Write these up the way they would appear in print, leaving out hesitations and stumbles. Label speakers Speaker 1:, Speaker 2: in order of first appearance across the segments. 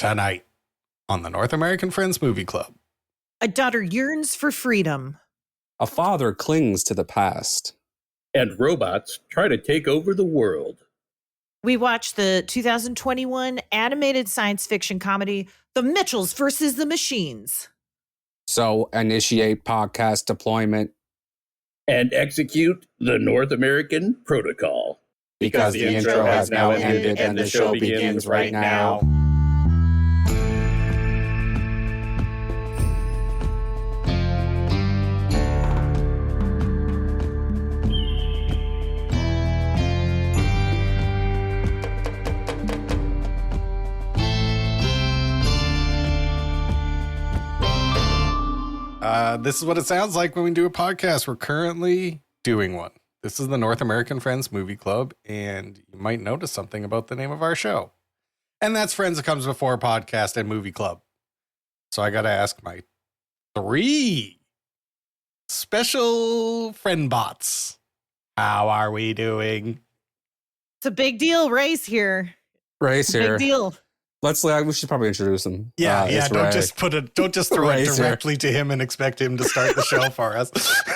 Speaker 1: Tonight on the North American Friends Movie Club.
Speaker 2: A daughter yearns for freedom.
Speaker 3: A father clings to the past.
Speaker 4: And robots try to take over the world.
Speaker 2: We watched the 2021 animated science fiction comedy, The Mitchells versus the Machines.
Speaker 3: So initiate podcast deployment.
Speaker 4: And execute the North American Protocol.
Speaker 3: Because the intro has now ended and the show begins right now.
Speaker 1: This is what it sounds like when we do a podcast. We're currently doing one. This is the North American Friends Movie Club, and you might notice something about the name of our show. And that's Friends That Comes Before Podcast and Movie Club. So I got to ask my 3 special friend bots. How are we doing?
Speaker 2: It's a big deal. Ray's here.
Speaker 3: Ray's here.
Speaker 2: Big deal.
Speaker 3: We should probably introduce him.
Speaker 1: Yeah. Don't just throw it directly to him and expect him to start the show for us.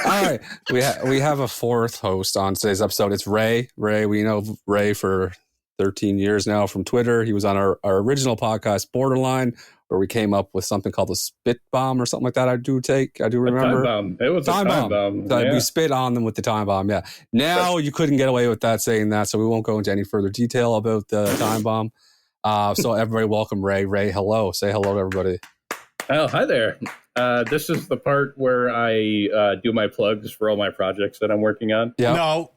Speaker 3: All right, we have a 4th host on today's episode. It's Ray. Ray, we know Ray for 13 years now from Twitter. He was on our original podcast, Borderline, where we came up with something called the spit bomb or something like that. I do remember.
Speaker 4: Time bomb. It was a time bomb.
Speaker 3: Yeah. We spit on them with the time bomb. Yeah. Now you couldn't get away with saying that, so we won't go into any further detail about the time bomb. So everybody, welcome Ray. Ray, hello. Say hello to everybody.
Speaker 4: Oh, hi there. This is the part where I do my plugs for all my projects that I'm working on.
Speaker 3: Yeah.
Speaker 1: No.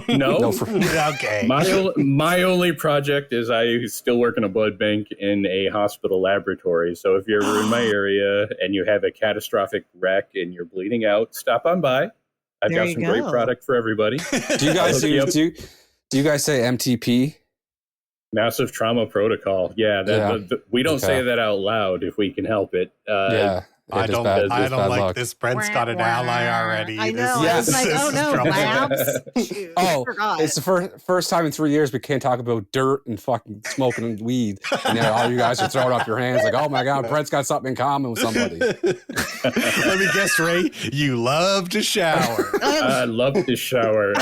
Speaker 4: No.
Speaker 1: Okay.
Speaker 4: My only project is I still work in a blood bank in a hospital laboratory. So if you're ever in my area and you have a catastrophic wreck and you're bleeding out, stop on by. I've got some great product for everybody.
Speaker 3: Do you guys do you guys say MTP?
Speaker 4: Massive trauma protocol. Yeah, we don't say that out loud if we can help it.
Speaker 1: I don't like this. Brent's got an ally already.
Speaker 2: I know. It's like, oh no, labs.
Speaker 3: It's the first time in 3 years we can't talk about dirt and fucking smoking weed. And all you guys are throwing up your hands like, oh my God, Brent's got something in common with somebody.
Speaker 1: Let me guess, Ray, you love to shower.
Speaker 4: I love to shower.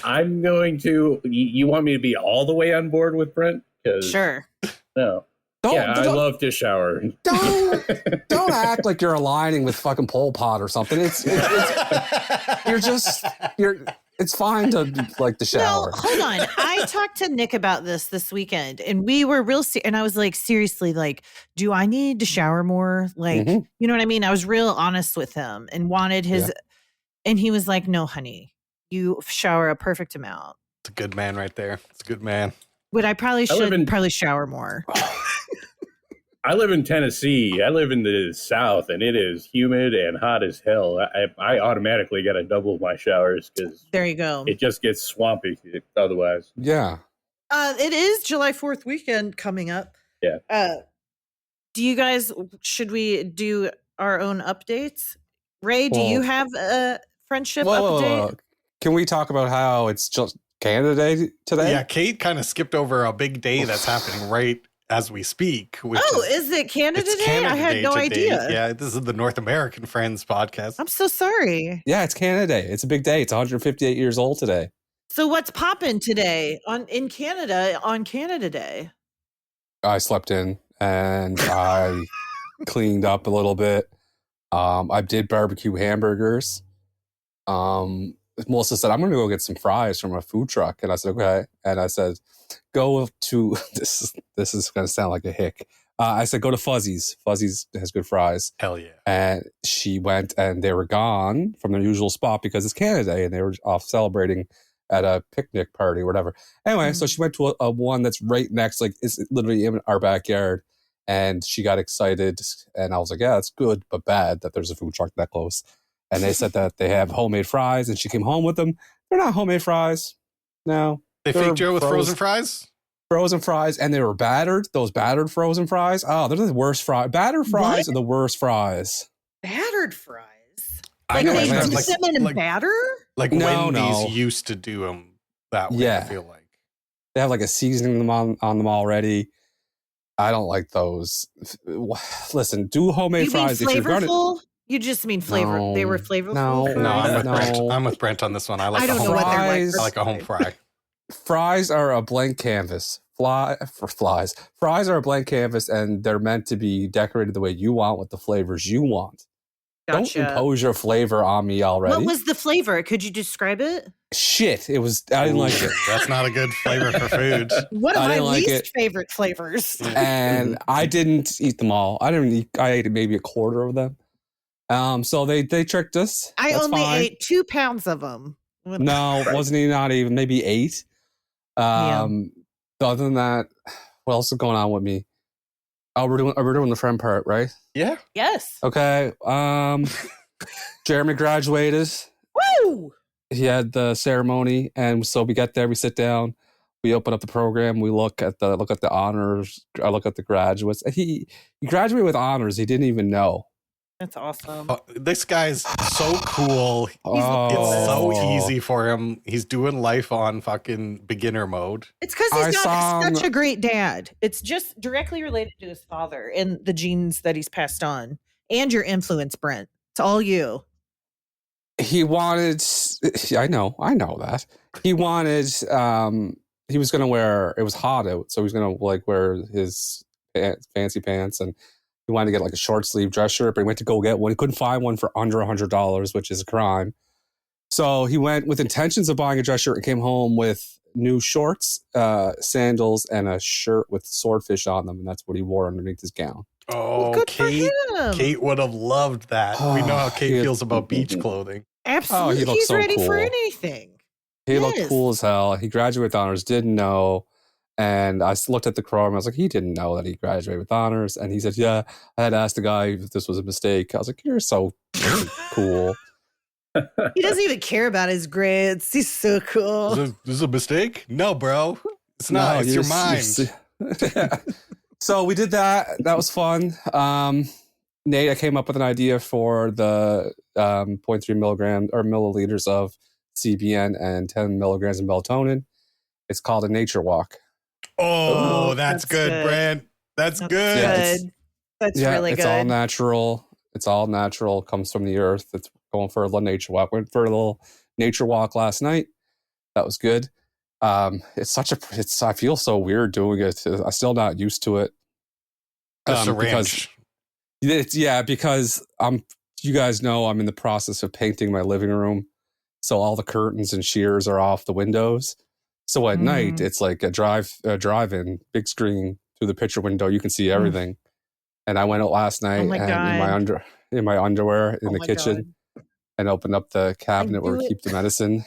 Speaker 4: I'm going to. You want me to be all the way on board with Brent?
Speaker 2: Sure.
Speaker 4: No. I love to shower.
Speaker 3: Don't act like you're aligning with fucking Pol Pot or something. It's fine to like the shower.
Speaker 2: Well, hold on. I talked to Nick about this weekend, and we were and I was like, seriously, like, do I need to shower more? Like, You know what I mean? I was real honest with him and wanted his, and he was like, no, honey. You shower a perfect amount.
Speaker 1: It's a good man right there. It's a good man.
Speaker 2: But I probably should shower more.
Speaker 4: I live in Tennessee. I live in the South, and it is humid and hot as hell. I automatically got to double my showers because
Speaker 2: there you go.
Speaker 4: It just gets swampy otherwise.
Speaker 3: Yeah.
Speaker 2: It is July 4th weekend coming up.
Speaker 4: Yeah.
Speaker 2: Do you guys? Should we do our own updates? Ray, do you have a friendship update?
Speaker 3: Can we talk about how it's just Canada Day today?
Speaker 1: Yeah, Kate kind of skipped over a big day that's happening right as we speak.
Speaker 2: Is it Canada Day? I had no idea.
Speaker 1: Yeah, this is the North American Friends podcast.
Speaker 2: I'm so sorry.
Speaker 3: Yeah, it's Canada Day. It's a big day. It's 158 years old today.
Speaker 2: So what's popping today in Canada on Canada Day?
Speaker 3: I slept in and I cleaned up a little bit. I did barbecue hamburgers. Melissa said, I'm going to go get some fries from a food truck. And I said, okay. And I said, go to, this is going to sound like a hick. I said, go to Fuzzy's. Fuzzy's has good fries.
Speaker 1: Hell yeah.
Speaker 3: And she went and they were gone from their usual spot because it's Canada Day and they were off celebrating at a picnic party or whatever. Anyway, so she went to a one that's right next, like it's literally in our backyard. And she got excited. And I was like, yeah, it's good, but bad that there's a food truck that close. And they said that they have homemade fries, and she came home with them. They're not homemade fries. No.
Speaker 1: They faked you with frozen fries?
Speaker 3: Frozen fries, and they were battered. Those battered frozen fries. Oh, they're the worst fries. Battered fries are the worst fries.
Speaker 2: Battered fries?
Speaker 1: Like
Speaker 2: they dip them in batter?
Speaker 1: Like Wendy's used to do them that way, I feel like.
Speaker 3: They have like a seasoning on them already. I don't like those. Listen, do homemade fries if you're
Speaker 2: flavorful? You just mean flavor.
Speaker 3: No,
Speaker 2: they were flavorful.
Speaker 3: no,
Speaker 1: No, I'm with
Speaker 3: No.
Speaker 1: Brent. I'm with Brent on this one. I like
Speaker 2: I
Speaker 1: a
Speaker 2: don't
Speaker 1: home
Speaker 2: know what they're like.
Speaker 3: fries.
Speaker 1: I like a home fry.
Speaker 3: Fries are a blank canvas. Fries are a blank canvas, and they're meant to be decorated the way you want with the flavors you want.
Speaker 2: Gotcha.
Speaker 3: Don't impose your flavor on me already.
Speaker 2: What was the flavor? Could you describe it?
Speaker 3: Shit, it was. I didn't like it.
Speaker 1: That's not a good flavor for food.
Speaker 2: One of
Speaker 3: I
Speaker 2: my
Speaker 3: didn't like
Speaker 2: least
Speaker 3: it.
Speaker 2: favorite flavors.
Speaker 3: And I didn't eat them all. I ate maybe a quarter of them. So they tricked us.
Speaker 2: I
Speaker 3: That's
Speaker 2: only
Speaker 3: fine.
Speaker 2: ate 2 pounds of them.
Speaker 3: No, wasn't he not even maybe 8? Other than that, what else is going on with me? Oh, we're doing the friend part, right?
Speaker 1: Yeah.
Speaker 2: Yes.
Speaker 3: Okay. Jeremy graduated.
Speaker 2: Woo!
Speaker 3: He had the ceremony, and so we get there. We sit down. We open up the program. We look at the honors. I look at the graduates. He graduated with honors. He didn't even know.
Speaker 2: That's awesome.
Speaker 1: This guy's so cool. It's so easy for him. He's doing life on fucking beginner mode.
Speaker 2: It's because he's got such a great dad. It's just directly related to his father and the genes that he's passed on, and your influence, Brent. It's all you.
Speaker 3: He wanted. I know that. He wanted. He was gonna wear. It was hot out, so he was gonna like wear his fancy pants, and he wanted to get like a short sleeve dress shirt. But he went to go get one. He couldn't find one for under $100, which is a crime. So he went with intentions of buying a dress shirt and came home with new shorts, sandals, and a shirt with swordfish on them, and that's what he wore underneath his gown.
Speaker 1: Oh,
Speaker 2: good
Speaker 1: Kate!
Speaker 2: for him.
Speaker 1: Kate would have loved that. We know how Kate feels about beach clothing.
Speaker 2: Absolutely,
Speaker 3: he looked
Speaker 2: he's
Speaker 3: so
Speaker 2: ready for
Speaker 3: cool.
Speaker 2: anything.
Speaker 3: He looked cool as hell. He graduated with honors, didn't know. And I looked at the program. I was like, he didn't know that he graduated with honors. And he said, yeah, I had asked the guy if this was a mistake. I was like, you're so cool.
Speaker 2: He doesn't even care about his grades. He's so cool.
Speaker 1: This is a mistake? No, bro. It's not.
Speaker 3: No,
Speaker 1: it's your mind.
Speaker 3: So we did that. That was fun. Nate, I came up with an idea for the 0.3 milligram or milliliters of CBN and 10 milligrams of melatonin. It's called a nature walk.
Speaker 1: Oh, that's good, Brent. That's good.
Speaker 3: Yeah,
Speaker 2: That's really good.
Speaker 3: It's all natural. It's all natural. It comes from the earth. It's going for a little nature walk. Went for a little nature walk last night. That was good. I feel so weird doing it. I'm still not used to it.
Speaker 1: Because
Speaker 3: you guys know I'm in the process of painting my living room. So all the curtains and shears are off the windows. So at night, it's like a drive-in, big screen through the picture window. You can see everything. And I went out last night in my underwear in the kitchen and opened up the cabinet where we keep the medicine.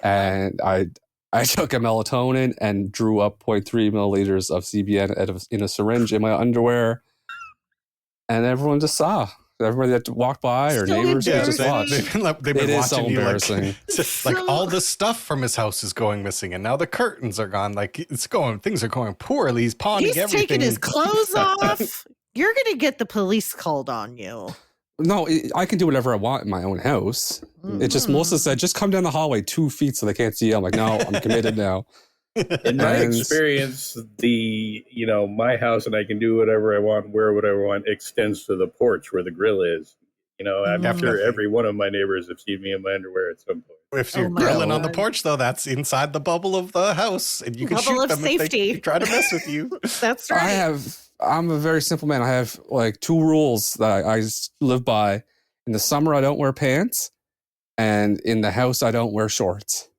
Speaker 3: And I took a melatonin and drew up 0.3 milliliters of CBN in a syringe in my underwear. And everyone just saw. Everybody that walked by or neighbors just watched.
Speaker 1: They've been
Speaker 3: It
Speaker 1: watching
Speaker 3: is so
Speaker 1: you
Speaker 3: embarrassing.
Speaker 1: like all the stuff from his house is going missing, and now the curtains are gone. Like things are going poorly. He's pawning everything.
Speaker 2: He's taking his clothes off. You're gonna get the police called on you.
Speaker 3: No, I can do whatever I want in my own house. It just Melissa said, just come down the hallway 2 feet so they can't see you. I'm like, no, I'm committed now.
Speaker 4: In my experience, my house and I can do whatever I want, wear whatever I want, extends to the porch where the grill is. I'm sure every one of my neighbors have seen me in my underwear at some point.
Speaker 1: If you're grilling on the porch, though, that's inside the bubble of the house, and you can shoot them if they try to mess with you.
Speaker 2: That's right.
Speaker 3: I'm a very simple man. I have like 2 rules that I live by. In the summer, I don't wear pants, and in the house, I don't wear shorts.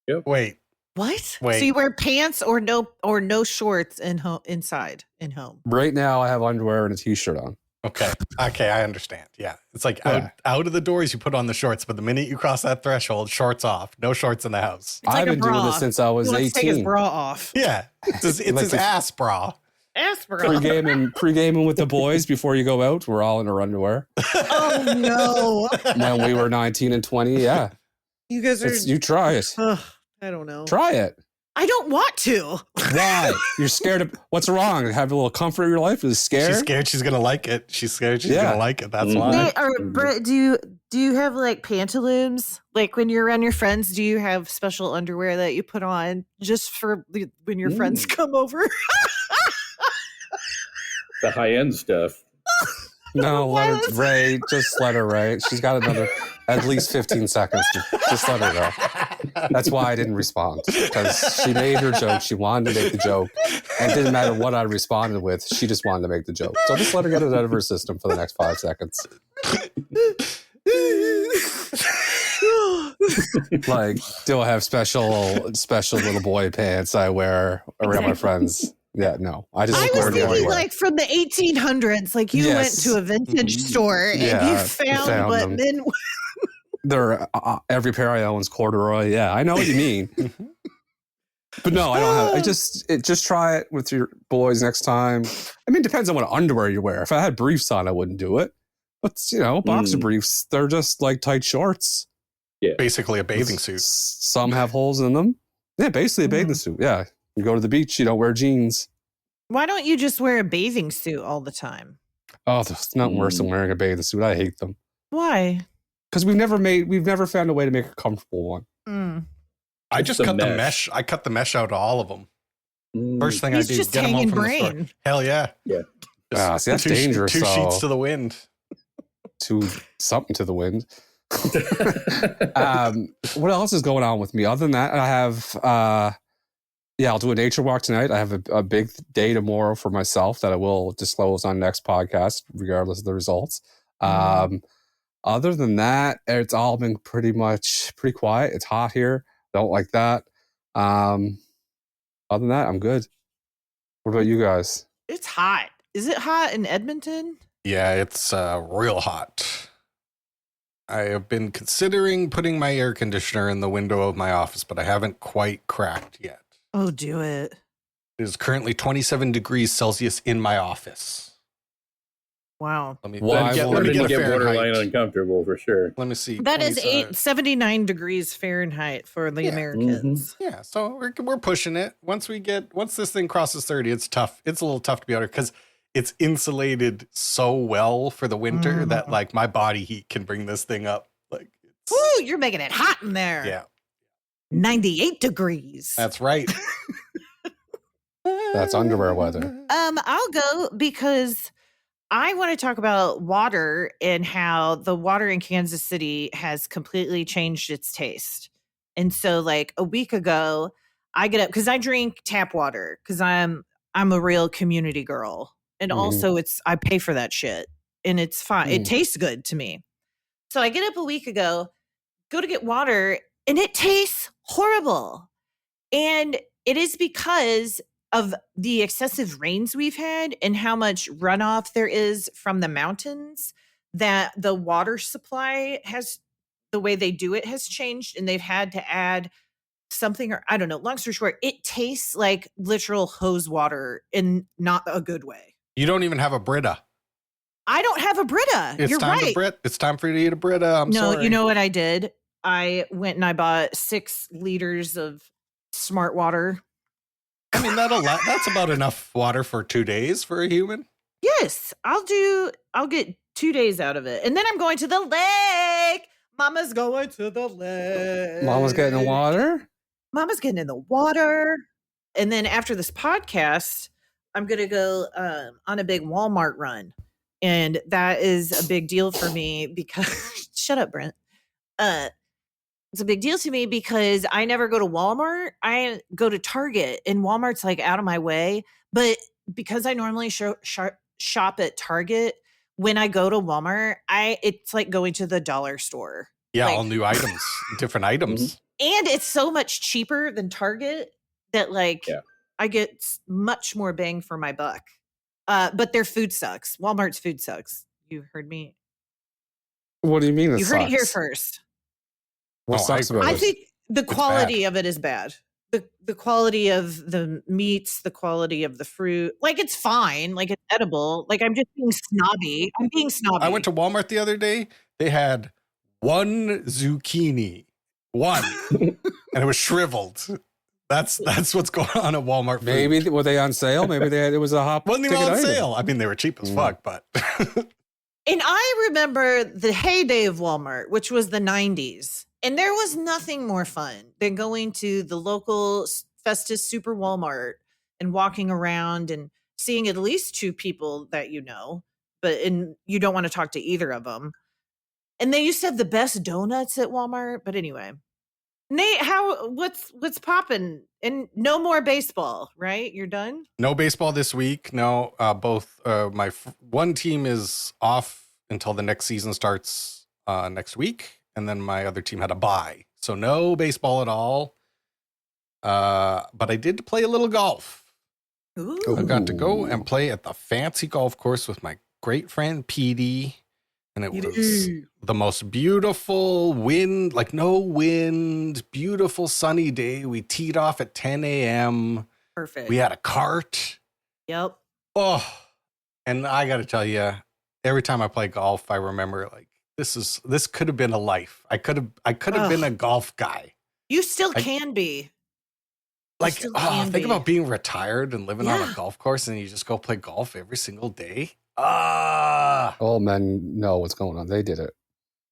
Speaker 1: Yep. Wait.
Speaker 2: What? So you wear pants or no shorts inside in home?
Speaker 3: Right now, I have underwear and a t-shirt on.
Speaker 1: Okay, I understand. Yeah, it's like out of the doors, you put on the shorts, but the minute you cross that threshold, shorts off. No shorts in the house.
Speaker 3: I've been doing this since I was 18.
Speaker 2: Take his bra off.
Speaker 1: Yeah, it's his ass bra.
Speaker 2: Ass bra.
Speaker 3: Pre-gaming with the boys before you go out. We're all in our underwear.
Speaker 2: Oh no!
Speaker 3: When we were 19 and 20, yeah.
Speaker 2: You guys are.
Speaker 3: You try it.
Speaker 2: I don't know.
Speaker 3: Try it.
Speaker 2: I don't want to.
Speaker 3: Why? You're scared of what's wrong? Have a little comfort in your life? Is scared?
Speaker 1: She's scared she's gonna like it. She's scared she's gonna like it. That's why.
Speaker 2: Brett, do Do you have like pantaloons? Like when you're around your friends, do you have special underwear that you put on just for when your friends come over?
Speaker 4: The high-end stuff.
Speaker 3: No, Ray. Just let her, Ray. She's got another at least 15 seconds. Just let her go. That's why I didn't respond, because she made her joke. She wanted to make the joke, and it didn't matter what I responded with. She just wanted to make the joke. So just let her get it out of her system for the next 5 seconds. Like, do I have special little boy pants I wear around my friends? Yeah, no. I
Speaker 2: was thinking like from the 1800s, like you went to a vintage store and you found what
Speaker 3: them.
Speaker 2: men.
Speaker 3: They're every pair I own is corduroy. Yeah, I know what you mean. But no, I don't have. Just try it with your boys next time. I mean, it depends on what underwear you wear. If I had briefs on, I wouldn't do it. But boxer briefs, they're just like tight shorts.
Speaker 1: Yeah, basically a bathing suit.
Speaker 3: Some have holes in them. Yeah, basically a bathing suit. Yeah. You go to the beach, you don't wear jeans.
Speaker 2: Why don't you just wear a bathing suit all the time?
Speaker 3: Oh, there's nothing worse than wearing a bathing suit. I hate them.
Speaker 2: Why?
Speaker 3: Because we've never found a way to make a comfortable one.
Speaker 1: I just cut the mesh. I cut the mesh out of all of them. First thing I do,
Speaker 2: just
Speaker 1: get them home from
Speaker 2: brain.
Speaker 1: the store. Hell yeah.
Speaker 3: Yeah. See, that's dangerous.
Speaker 1: Two sheets to the wind.
Speaker 3: Something to the wind. What else is going on with me? Other than that, I have I'll do a nature walk tonight. I have a big day tomorrow for myself that I will disclose on next podcast, regardless of the results. Other than that, it's all been pretty quiet. It's hot here. Don't like that. Other than that, I'm good. What about you guys?
Speaker 2: It's hot. Is it hot in Edmonton?
Speaker 1: Yeah, it's real hot. I have been considering putting my air conditioner in the window of my office, but I haven't quite cracked yet.
Speaker 2: Oh, do it.
Speaker 1: It is currently 27 degrees Celsius in my office.
Speaker 2: Wow.
Speaker 1: Let me
Speaker 4: get borderline uncomfortable for sure.
Speaker 1: Let me see.
Speaker 2: That is 79 degrees Fahrenheit for the Americans.
Speaker 1: Mm-hmm. Yeah, so we're pushing it. Once this thing crosses 30, it's tough. It's a little tough to be out here because it's insulated so well for the winter that like my body heat can bring this thing up. Like,
Speaker 2: ooh, you're making it hot in there.
Speaker 1: Yeah.
Speaker 2: 98 degrees.
Speaker 1: That's right.
Speaker 3: That's underwear weather.
Speaker 2: I'll go because I want to talk about water and how the water in Kansas City has completely changed its taste. And so like a week ago, I get up because I drink tap water because I'm a real community girl. And also I pay for that shit and it's fine. It tastes good to me. So I get up a week ago, go to get water, and it tastes horrible. And it is because of the excessive rains we've had and how much runoff there is from the mountains that the water supply the way they do it has changed, and they've had to add something, or I don't know, long story short, it tastes like literal hose water in not a good way.
Speaker 1: You don't even have a Brita.
Speaker 2: I don't have a Brita. You're right.
Speaker 1: It's time for you to eat a Brita. I'm sorry.
Speaker 2: No, you know what I did? I went and I bought 6 liters of smart water.
Speaker 1: I mean, that's about enough water for 2 days for a human.
Speaker 2: Yes, I'll get 2 days out of it. And then I'm going to the lake. Mama's going to the lake.
Speaker 3: Mama's getting in the water?
Speaker 2: Mama's getting in the water. And then after this podcast, I'm going to go on a big Walmart run. And that is a big deal for me because, shut up, Brent. It's a big deal to me because I never go to Walmart. I go to Target, and Walmart's like out of my way. But because I normally shop at Target, when I go to Walmart, it's like going to the dollar store.
Speaker 1: Yeah,
Speaker 2: like,
Speaker 1: all new items, different items.
Speaker 2: And it's so much cheaper than Target that I get much more bang for my buck. But their food sucks. Walmart's food sucks. You heard me.
Speaker 3: What do you mean?
Speaker 2: You heard it here first.
Speaker 3: What sucks about it?
Speaker 2: I think the quality of it is bad. The quality of the meats, the quality of the fruit, like it's fine, like it's edible. Like I'm just being snobby. I'm being snobby.
Speaker 1: I went to Walmart the other day. They had 1 zucchini, and it was shriveled. That's what's going on at Walmart. Food.
Speaker 3: Maybe were they on sale? Maybe it was a hot.
Speaker 1: Wasn't even on sale. I mean, they were cheap as fuck, but
Speaker 2: And I remember the heyday of Walmart, which was the 90s. And there was nothing more fun than going to the local Festus Super Walmart and walking around and seeing at least two people that you know, and you don't want to talk to either of them. And they used to have the best donuts at Walmart. But anyway, Nate, what's popping? And no more baseball, right? You're done?
Speaker 1: No baseball this week. No, both one team is off until the next season starts next week, and then my other team had a bye, so no baseball at all. But I did play a little golf.
Speaker 2: Ooh.
Speaker 1: I got to go and play at the fancy golf course with my great friend Petey, and it was the most beautiful wind, like no wind, beautiful sunny day. We teed off at 10 a.m.
Speaker 2: Perfect.
Speaker 1: We had a cart.
Speaker 2: Yep.
Speaker 1: Oh, and I got to tell you, every time I play golf, I remember like this could have been a life. I could have been a golf guy.
Speaker 2: You still can be.
Speaker 1: Like, think about being retired and living on a golf course, and you just go play golf every single day.
Speaker 3: All men know what's going on. They did it.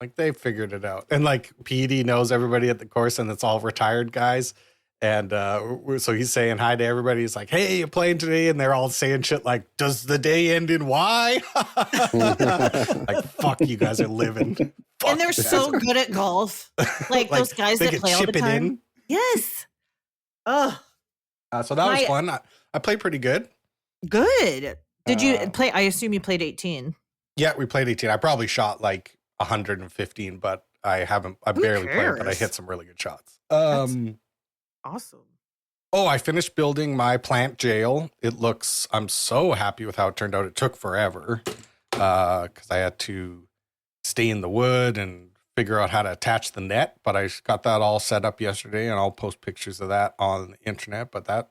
Speaker 1: Like they figured it out, and like PD knows everybody at the course, and it's all retired guys. And so he's saying hi to everybody. He's like, "Hey, you playing today?" And they're all saying shit like, "Does the day end in Y?" Like, fuck, you guys are living. Fuck,
Speaker 2: and they're so good at golf, like those guys that play all the time. In. Yes. Oh.
Speaker 1: So that was fun. I played pretty good.
Speaker 2: Good. Did you play? I assume you played 18.
Speaker 1: Yeah, we played 18. I probably shot like 115, but I barely played, but I hit some really good shots.
Speaker 2: Awesome.
Speaker 1: Oh, I finished building my plant jail. I'm so happy with how it turned out. It took forever because I had to stay in the wood and figure out how to attach the net, but I got that all set up yesterday, and I'll post pictures of that on the internet, but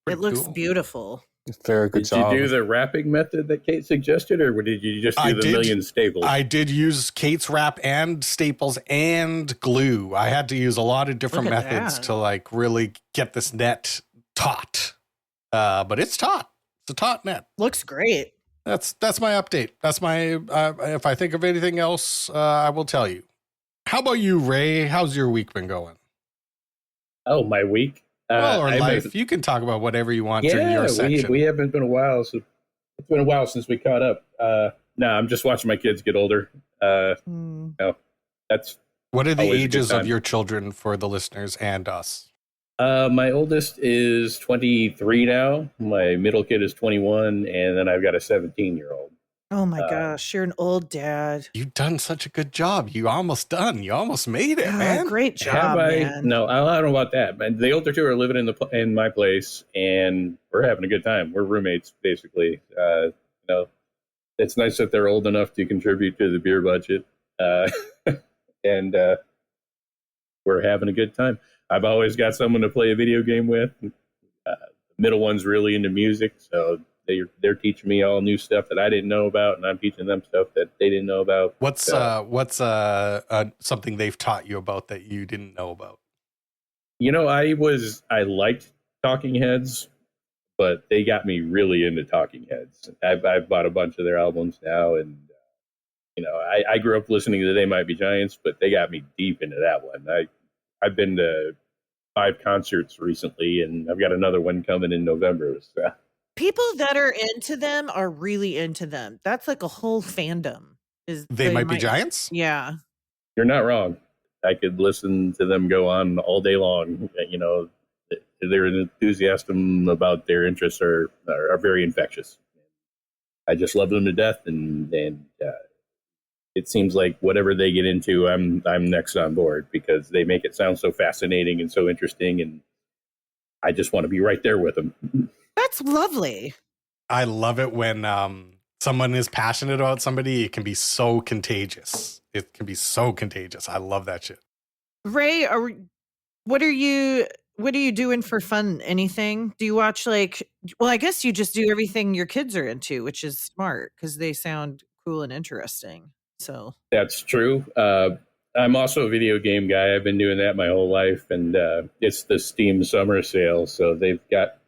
Speaker 2: it looks beautiful.
Speaker 3: Very good job.
Speaker 4: Did you do the wrapping method that Kate suggested, or did you just do the million staples?
Speaker 1: I did use Kate's wrap and staples and glue. I had to use a lot of different methods to like really get this net taut. But it's taut. It's a taut net.
Speaker 2: Looks great.
Speaker 1: That's my update. That's my if I think of anything else, I will tell you. How about you, Ray? How's your week been going?
Speaker 4: Oh, my week?
Speaker 1: Or life. You can talk about whatever you want in your section.
Speaker 4: We haven't been a while. So it's been a while since we caught up. No, I'm just watching my kids get older. No, that's
Speaker 1: what are the ages of your children for the listeners and us?
Speaker 4: My oldest is 23 now. My middle kid is 21, and then I've got a 17-year-old.
Speaker 2: Oh my gosh, you're an old dad.
Speaker 1: You've done such a good job. You almost made it, man.
Speaker 2: Great job, man.
Speaker 4: No, I don't know about that. But the older two are living in my place, and we're having a good time. We're roommates, basically. It's nice that they're old enough to contribute to the beer budget, and we're having a good time. I've always got someone to play a video game with. The middle one's really into music, so they're teaching me all new stuff that I didn't know about, and I'm teaching them stuff that they didn't know about.
Speaker 1: What's something they've taught you about that you didn't know about?
Speaker 4: I liked Talking Heads, but they got me really into Talking Heads. I've bought a bunch of their albums now, and I grew up listening to They Might Be Giants, but they got me deep into that one. I've been to 5 concerts recently, and I've got another one coming in November. So.
Speaker 2: People that are into them are really into them. That's like a whole fandom.
Speaker 1: They Might Be Giants?
Speaker 2: Yeah.
Speaker 4: You're not wrong. I could listen to them go on all day long. Their enthusiasm about their interests are very infectious. I just love them to death, and it seems like whatever they get into, I'm next on board because they make it sound so fascinating and so interesting, and I just want to be right there with them.
Speaker 2: That's lovely.
Speaker 1: I love it when someone is passionate about somebody. It can be so contagious. I love that shit.
Speaker 2: Ray, what are you doing for fun? Anything? Do you watch I guess you just do everything your kids are into, which is smart because they sound cool and interesting. So
Speaker 4: that's true. I'm also a video game guy. I've been doing that my whole life, and it's the Steam summer sale. So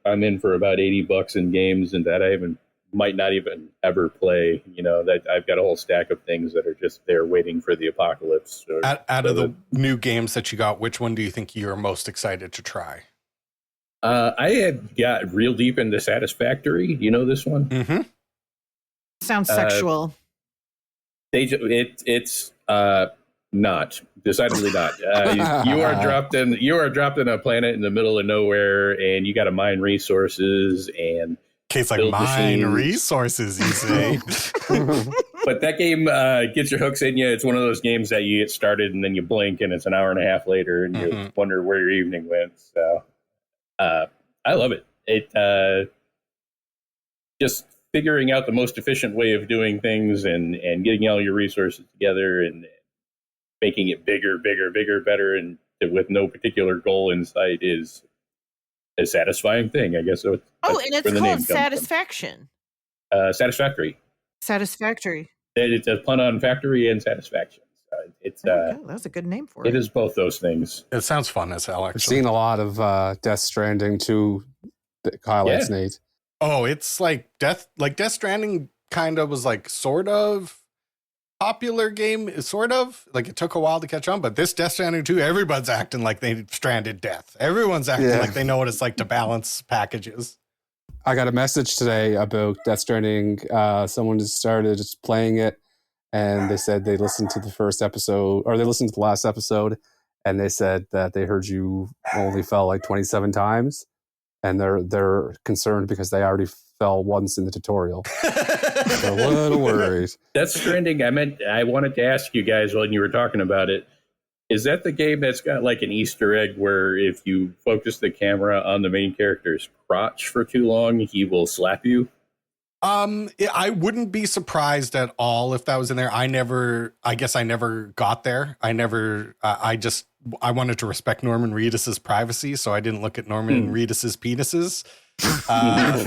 Speaker 4: I'm in for about $80 in games, and that I haven't might not even ever play. That I've got a whole stack of things that are just there waiting for the apocalypse.
Speaker 1: Out of the new games that you got, which one do you think you're most excited to try?
Speaker 4: I had got real deep into Satisfactory. You know this one?
Speaker 1: Mm-hmm.
Speaker 2: Sounds sexual.
Speaker 4: It's not, decidedly not. You are dropped in a planet in the middle of nowhere, and you got to mine resources and
Speaker 1: case like mine resources, you say.
Speaker 4: But that game gets your hooks in you. It's one of those games that you get started and then you blink and it's an hour and a half later and you wonder where your evening went. So I love it. It just figuring out the most efficient way of doing things and getting all your resources together and making it bigger, better, and with no particular goal in sight is a satisfying thing, I guess. So
Speaker 2: and it's called Satisfaction.
Speaker 4: Satisfactory.
Speaker 2: Satisfactory.
Speaker 4: It's a pun on factory and satisfaction.
Speaker 2: That's a good name for it.
Speaker 4: It is both those things.
Speaker 1: It sounds fun as hell, actually.
Speaker 3: I've seen a lot of Death Stranding too, highlights, Nate.
Speaker 1: Oh, it's like Death Stranding kind of was like sort of popular game, sort of. Like it took a while to catch on, but this Death Stranding 2, everybody's acting like they stranded death. Everyone's acting like they know what it's like to balance packages.
Speaker 3: I got a message today about Death Stranding. Someone just started playing it, and they said they listened to the first episode, or they listened to the last episode, and they said that they heard you only fell like 27 times, and they're concerned because they already fell once in the tutorial. They're a little worried.
Speaker 4: Death Stranding, I wanted to ask you guys when you were talking about it, is that the game that's got like an Easter egg where if you focus the camera on the main character's crotch for too long, he will slap you?
Speaker 1: I wouldn't be surprised at all if that was in there. I guess I never got there. I wanted to respect Norman Reedus's privacy, so I didn't look at Norman Reedus's penises. I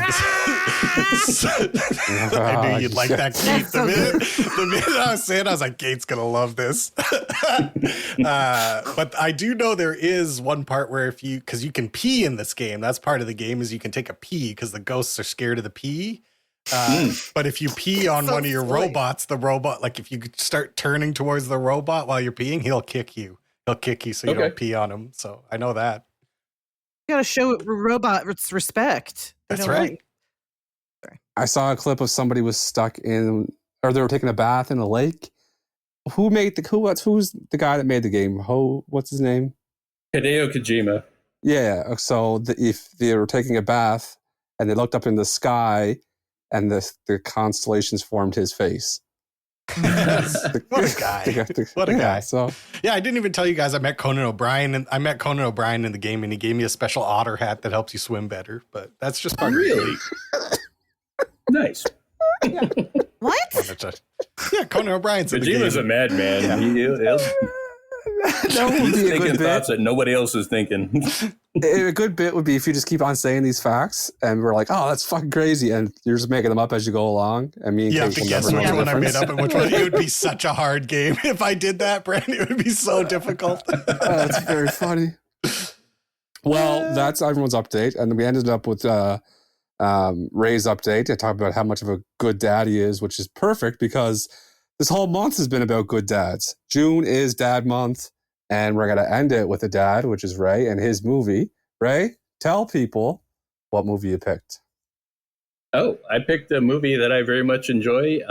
Speaker 1: knew you'd like that, Kate. The minute I was saying, I was like, Kate's gonna love this. But I do know there is one part where because you can pee in this game. That's part of the game, is you can take a pee because the ghosts are scared of the pee. But if you pee on one of your robots, the robot, like if you start turning towards the robot while you're peeing, he'll kick you so you don't pee on him. So I know that.
Speaker 2: You gotta show robots respect.
Speaker 1: That's right.
Speaker 3: I saw a clip of somebody was stuck in, or they were taking a bath in a lake. Who's the guy that made the game? What's his name?
Speaker 4: Hideo Kojima.
Speaker 3: Yeah. So if they were taking a bath and they looked up in the sky and the constellations formed his face.
Speaker 1: What a guy. What a guy.
Speaker 3: So
Speaker 1: yeah, I didn't even tell you guys I met Conan O'Brien in the game, and he gave me a special otter hat that helps you swim better, but that's just part of it.
Speaker 4: Nice.
Speaker 1: Yeah.
Speaker 2: What?
Speaker 1: Yeah, Conan O'Brien's in the game.
Speaker 4: Kojima's a madman.
Speaker 1: Yeah.
Speaker 4: He's thinking thoughts that nobody else is thinking.
Speaker 3: A good bit would be if you just keep on saying these facts and we're like, oh, that's fucking crazy, and you're just making them up as you go along. And me and
Speaker 1: you have to guess which one I made up and which one. It would be such a hard game if I did that, Brandon. It would be so difficult.
Speaker 3: That's very funny. Well, that's everyone's update, and we ended up with Ray's update. I talked about how much of a good dad he is, which is perfect because this whole month has been about good dads. June is Dad Month, and we're going to end it with a dad, which is Ray and his movie. Ray, tell people what movie you picked.
Speaker 4: Oh, I picked a movie that I very much enjoy.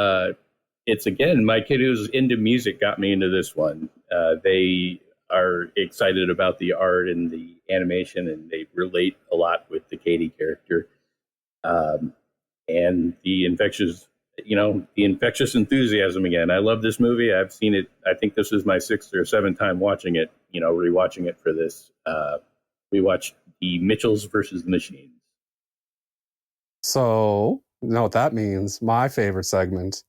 Speaker 4: It's, again, my kid who's into music got me into this one. They are excited about the art and the animation, and they relate a lot with the Katie character. And the infectious enthusiasm again. I love this movie. I've seen it. I think this is my 6th or 7th time watching it, rewatching it for this. We watched the Mitchells versus the Machines.
Speaker 3: So, you know what that means? My favorite segment.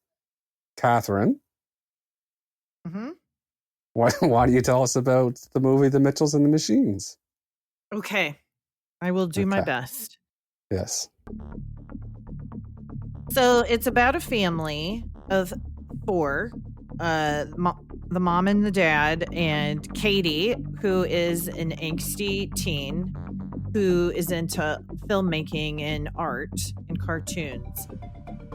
Speaker 3: Catherine.
Speaker 2: Mm-hmm.
Speaker 3: Why do you tell us about the movie The Mitchells and the Machines?
Speaker 2: Okay. I will do my best.
Speaker 3: Yes.
Speaker 2: So it's about a family of 4, the mom and the dad, and Katie, who is an angsty teen who is into filmmaking and art and cartoons.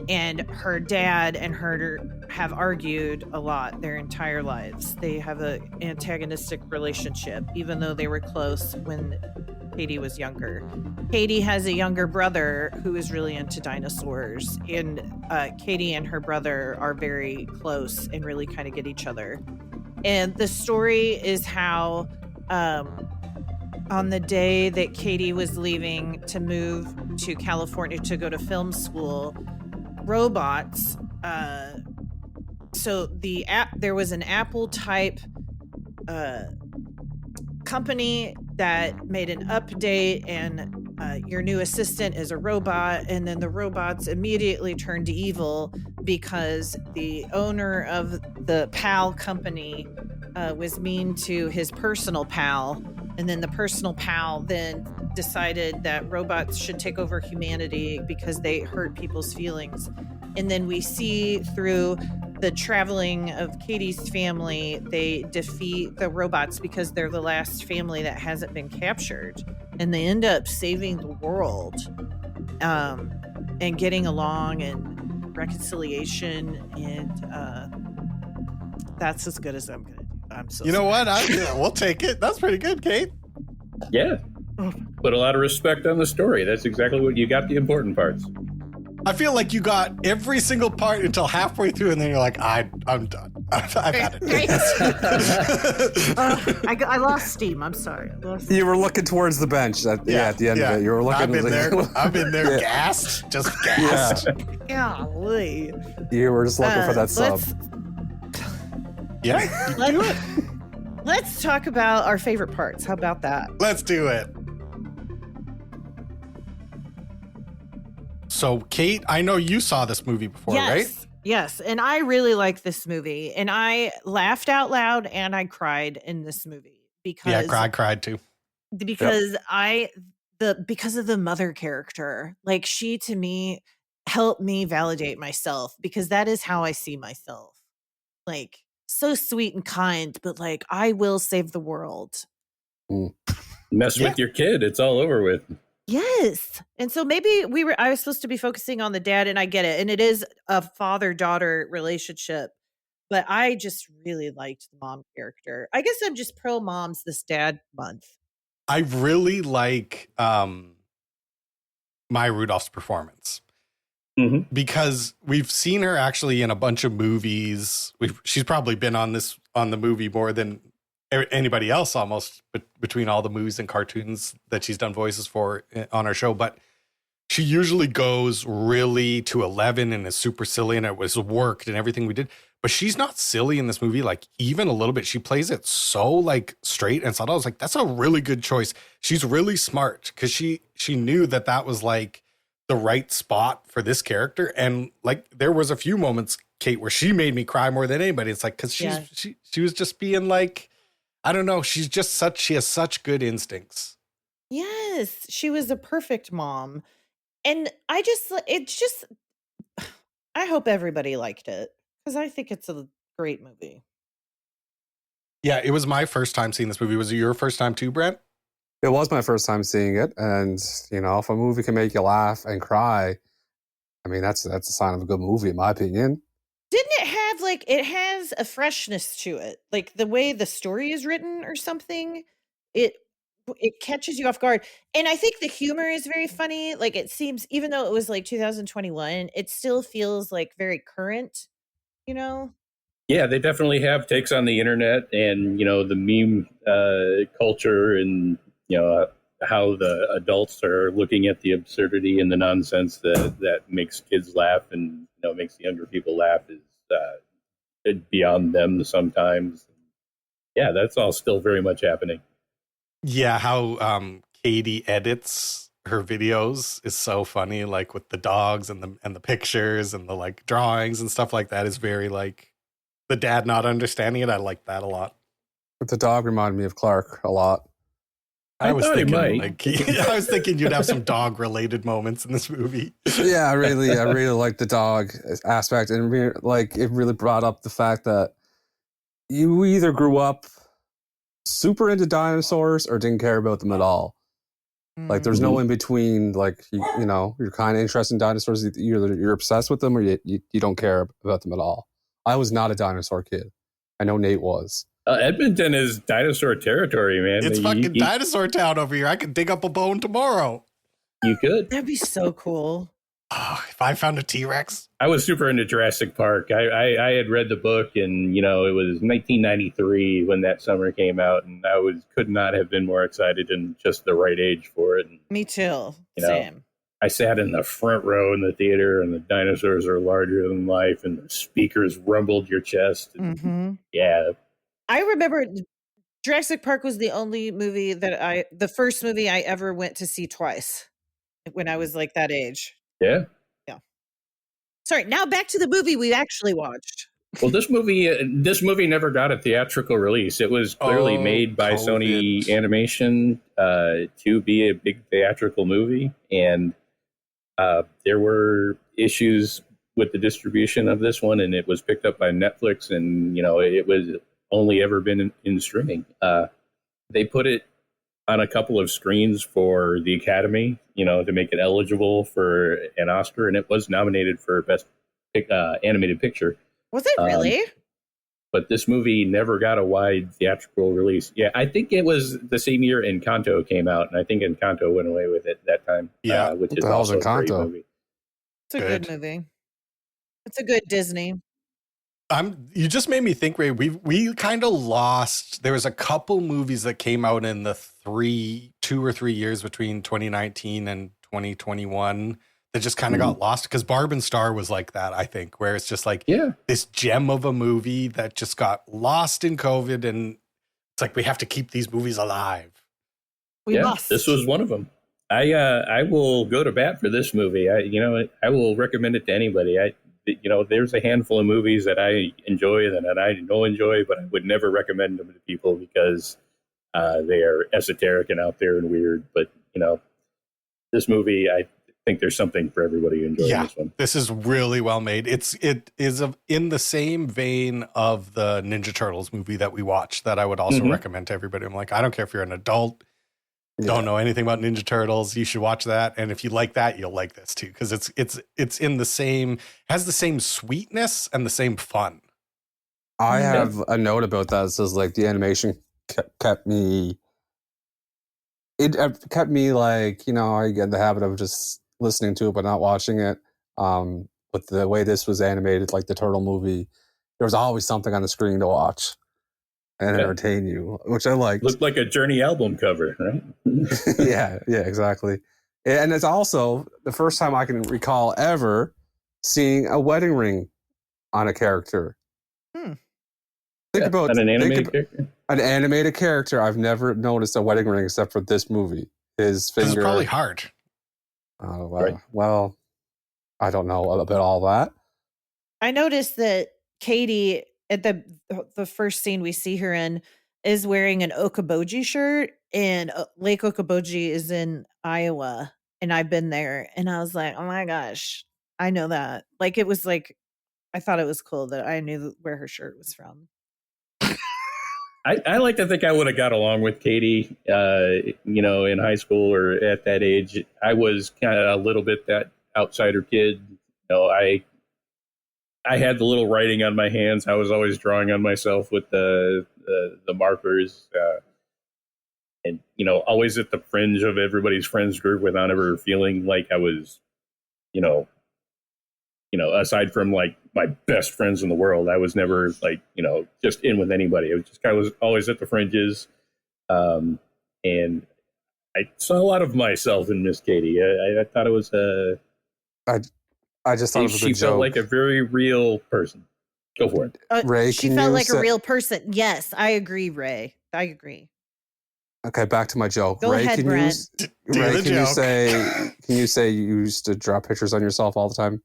Speaker 2: And her dad and her have argued a lot their entire lives. They have an antagonistic relationship, even though they were close when Katie was younger. Katie has a younger brother who is really into dinosaurs, and Katie and her brother are very close and really kind of get each other. And the story is how on the day that Katie was leaving to move to California to go to film school, robots, there was an Apple type company that made an update, and your new assistant is a robot, and then the robots immediately turned to evil because the owner of the PAL company was mean to his personal pal, and then the personal pal then decided that robots should take over humanity because they hurt people's feelings. And then we see through the traveling of Katie's family, they defeat the robots because they're the last family that hasn't been captured. And they end up saving the world and getting along and reconciliation. And that's as good as I'm going to do. I'm so
Speaker 1: You know
Speaker 2: sorry.
Speaker 1: what? We'll take it. That's pretty good, Kate.
Speaker 4: Yeah. Put a lot of respect on the story. That's exactly what you got, the important parts.
Speaker 1: I feel like you got every single part until halfway through, and then you're like, I'm done. I've had it.
Speaker 2: I lost steam. I'm sorry.
Speaker 3: You were looking towards the bench at the end of it. You were looking.
Speaker 1: I've been there, gassed, just gassed.
Speaker 2: Golly.
Speaker 3: You were just looking for that sub.
Speaker 1: Yeah, you do it.
Speaker 2: Let's talk about our favorite parts. How about that?
Speaker 1: Let's do it. So, Kate, I know you saw this movie before, right?
Speaker 2: Yes, and I really like this movie, and I laughed out loud and I cried in this movie because
Speaker 1: cried too.
Speaker 2: Because because of the mother character, like she to me helped me validate myself because that is how I see myself. Like so sweet and kind, but like I will save the world.
Speaker 4: Mess with your kid, it's all over with.
Speaker 2: Yes. And so maybe I was supposed to be focusing on the dad, and I get it. And it is a father-daughter relationship. But I just really liked the mom character. I guess I'm just pro moms this dad month.
Speaker 1: I really like Maya Rudolph's performance. Mm-hmm. Because we've seen her actually in a bunch of movies. She's probably been on the movie more than anybody else almost, but between all the movies and cartoons that she's done voices for on our show. But she usually goes really to 11 and is super silly, and it was worked and everything we did. But she's not silly in this movie, like even a little bit. She plays it so like straight and subtle. I was like, that's a really good choice. She's really smart because she knew that was like the right spot for this character. And like there was a few moments, Kate, where she made me cry more than anybody. It's like because she was just being like, I don't know. She has such good instincts.
Speaker 2: Yes, she was a perfect mom. And I hope everybody liked it because I think it's a great movie.
Speaker 1: Yeah, it was my first time seeing this movie. Was it your first time too, Brent?
Speaker 3: It was my first time seeing it. And, if a movie can make you laugh and cry, I mean, that's a sign of a good movie, in my opinion.
Speaker 2: Didn't it have it has a freshness to it, like the way the story is written or something. It catches you off guard, and I think the humor is very funny. Like it seems, even though it was like 2021, it still feels like very current.
Speaker 4: Yeah, they definitely have takes on the internet and the meme culture, and how the adults are looking at the absurdity and the nonsense that makes kids laugh and makes the younger people laugh is beyond them sometimes. Yeah, that's all still very much happening.
Speaker 1: Yeah, how Katie edits her videos is so funny, like with the dogs and the pictures and the like drawings and stuff like that is very like the dad not understanding it. I like that a lot.
Speaker 3: But the dog reminded me of Clark a lot.
Speaker 1: I was thinking you'd have some dog related moments in this movie.
Speaker 3: Yeah, I really like the dog aspect, and it really brought up the fact that you either grew up super into dinosaurs or didn't care about them at all. Like there's no in between. Like you know, you're kind of interested in dinosaurs. Either you're obsessed with them or you don't care about them at all. I was not a dinosaur kid. I know Nate was.
Speaker 4: Edmonton is dinosaur territory, man.
Speaker 1: It's fucking dinosaur town over here. I could dig up a bone tomorrow.
Speaker 4: You could.
Speaker 2: That'd be so cool.
Speaker 1: Oh, if I found a T-Rex.
Speaker 4: I was super into Jurassic Park. I had read the book, and you know it was 1993 when that summer came out, and could not have been more excited and just the right age for it. And,
Speaker 2: Me too.
Speaker 4: Same. I sat in the front row in the theater, and the dinosaurs are larger than life, and the speakers rumbled your chest. And, yeah,
Speaker 2: I remember Jurassic Park was the only movie the first movie I ever went to see twice when I was like that age.
Speaker 4: Yeah.
Speaker 2: Sorry, now back to the movie we actually watched.
Speaker 4: Well, this movie never got a theatrical release. It was clearly made by Sony Animation to be a big theatrical movie, and there were issues with the distribution of this one, and it was picked up by Netflix, and you know it was only ever been in streaming. They put it on a couple of screens for the Academy, you know, to make it eligible for an Oscar, and it was nominated for Best Animated Picture.
Speaker 2: Was it really?
Speaker 4: But this movie never got a wide theatrical release. Yeah, I think it was the same year Encanto came out, and I think Encanto went away with it that time.
Speaker 1: Yeah,
Speaker 4: which is also a great movie.
Speaker 2: It's a good movie. It's a good Disney.
Speaker 1: You just made me think, Ray. We kind of lost. There was a couple movies that came out in the 2 or 3 years between 2019 and 2021 that just kind of got lost, because Barb and Star was like that, I think, where it's just like this gem of a movie that just got lost in COVID, and it's like we have to keep these movies alive.
Speaker 2: We must.
Speaker 4: This was one of them. I will go to bat for this movie. I will recommend it to anybody. There's a handful of movies that I enjoy that I don't enjoy, but I would never recommend them to people because they are esoteric and out there and weird. But, this movie, I think there's something for everybody who enjoys this one.
Speaker 1: This is really well made. It is in the same vein of the Ninja Turtles movie that we watched that I would also recommend to everybody. I'm like, I don't care if you're an adult, don't know anything about Ninja Turtles, you should watch that. And if you like that, you'll like this too, because it's in the same, has the same sweetness and the same fun.
Speaker 3: I have a note about that. It says like the animation kept me. It kept me like, I get the habit of just listening to it but not watching it. But the way this was animated, like the Turtle movie, there was always something on the screen to watch and entertain you, which I liked.
Speaker 4: Looked like a Journey album cover, right?
Speaker 3: yeah, exactly. And it's also the first time I can recall ever seeing a wedding ring on a character. Think about
Speaker 4: an animated character.
Speaker 3: An animated character. I've never noticed a wedding ring except for this movie. His finger.
Speaker 1: It's probably hard.
Speaker 3: Well, I don't know about all that.
Speaker 2: I noticed that Katie at the first scene we see her in is wearing an Okoboji shirt, and Lake Okoboji is in Iowa, and I've been there, and I was like, oh my gosh, I know that. Like, it was like, I thought it was cool that I knew where her shirt was from.
Speaker 4: I like to think I would have got along with Katie, in high school or at that age. I was kind of a little bit that outsider kid. I had the little writing on my hands. I was always drawing on myself with the markers, and always at the fringe of everybody's friends group without ever feeling like I was, aside from like my best friends in the world, I was never like, just in with anybody. I was always at the fringes. And I saw a lot of myself in Miss Katie. I thought it was
Speaker 3: I just thought it was a
Speaker 4: she
Speaker 3: joke.
Speaker 4: felt like a very real person. Go for it.
Speaker 3: Ray,
Speaker 2: she felt like a real person. Yes, I agree, Ray. I agree.
Speaker 3: Okay, back to my joke.
Speaker 2: Go
Speaker 3: Ray,
Speaker 2: ahead, Brent.
Speaker 3: Can you say you used to draw pictures on yourself all the time?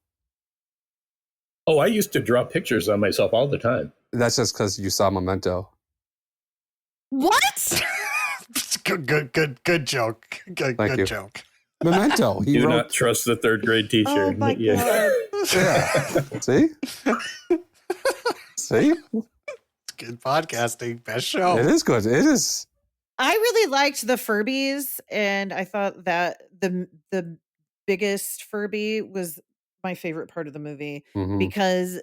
Speaker 4: Oh, I used to draw pictures on myself all the time.
Speaker 3: That's just because you saw Memento.
Speaker 2: What?
Speaker 1: Good joke. Good joke.
Speaker 3: Memento.
Speaker 4: He Do not trust the third grade teacher.
Speaker 2: Oh my God.
Speaker 3: Yeah. See?
Speaker 1: It's good podcasting. Best show.
Speaker 3: It is good. It is.
Speaker 2: I really liked the Furbies, and I thought that the biggest Furby was my favorite part of the movie because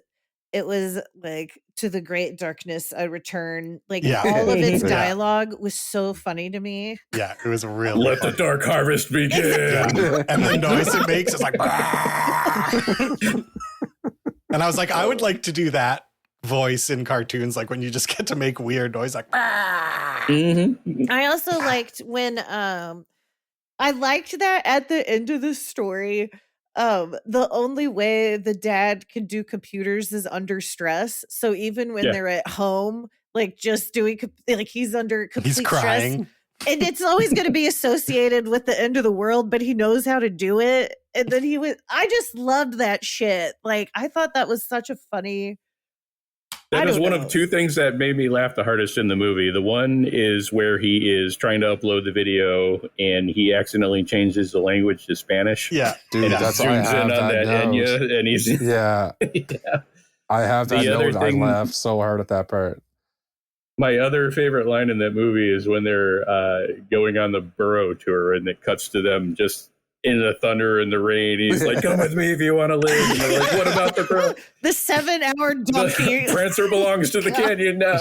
Speaker 2: it was like to the great darkness I return. Like all of its dialogue was so funny to me.
Speaker 1: Yeah, it was really
Speaker 4: Let the dark harvest begin.
Speaker 1: And the noise it makes is like and I was like, I would like to do that voice in cartoons, like when you just get to make weird noise like
Speaker 2: I also liked when I liked that at the end of the story, the only way the dad can do computers is under stress. So even when they're at home, like just doing like he's under complete
Speaker 1: he's crying.
Speaker 2: Stress. And it's always going to be associated with the end of the world, but he knows how to do it. And then I just loved that shit. Like I thought that was such a funny.
Speaker 4: That is one of two things that made me laugh the hardest in the movie. The one is where he is trying to upload the video and he accidentally changes the language to Spanish.
Speaker 1: Yeah.
Speaker 3: Dude,
Speaker 4: and
Speaker 3: that's
Speaker 4: zooms in on that Enya and he's
Speaker 3: yeah. I have that note. I laughed so hard at that part.
Speaker 4: My other favorite line in that movie is when they're going on the burrow tour and it cuts to them just in the thunder and the rain. He's like, come with me if you want to live. And they're like, what about the burrow?
Speaker 2: The 7-hour donkey.
Speaker 4: Prancer belongs to the canyon now.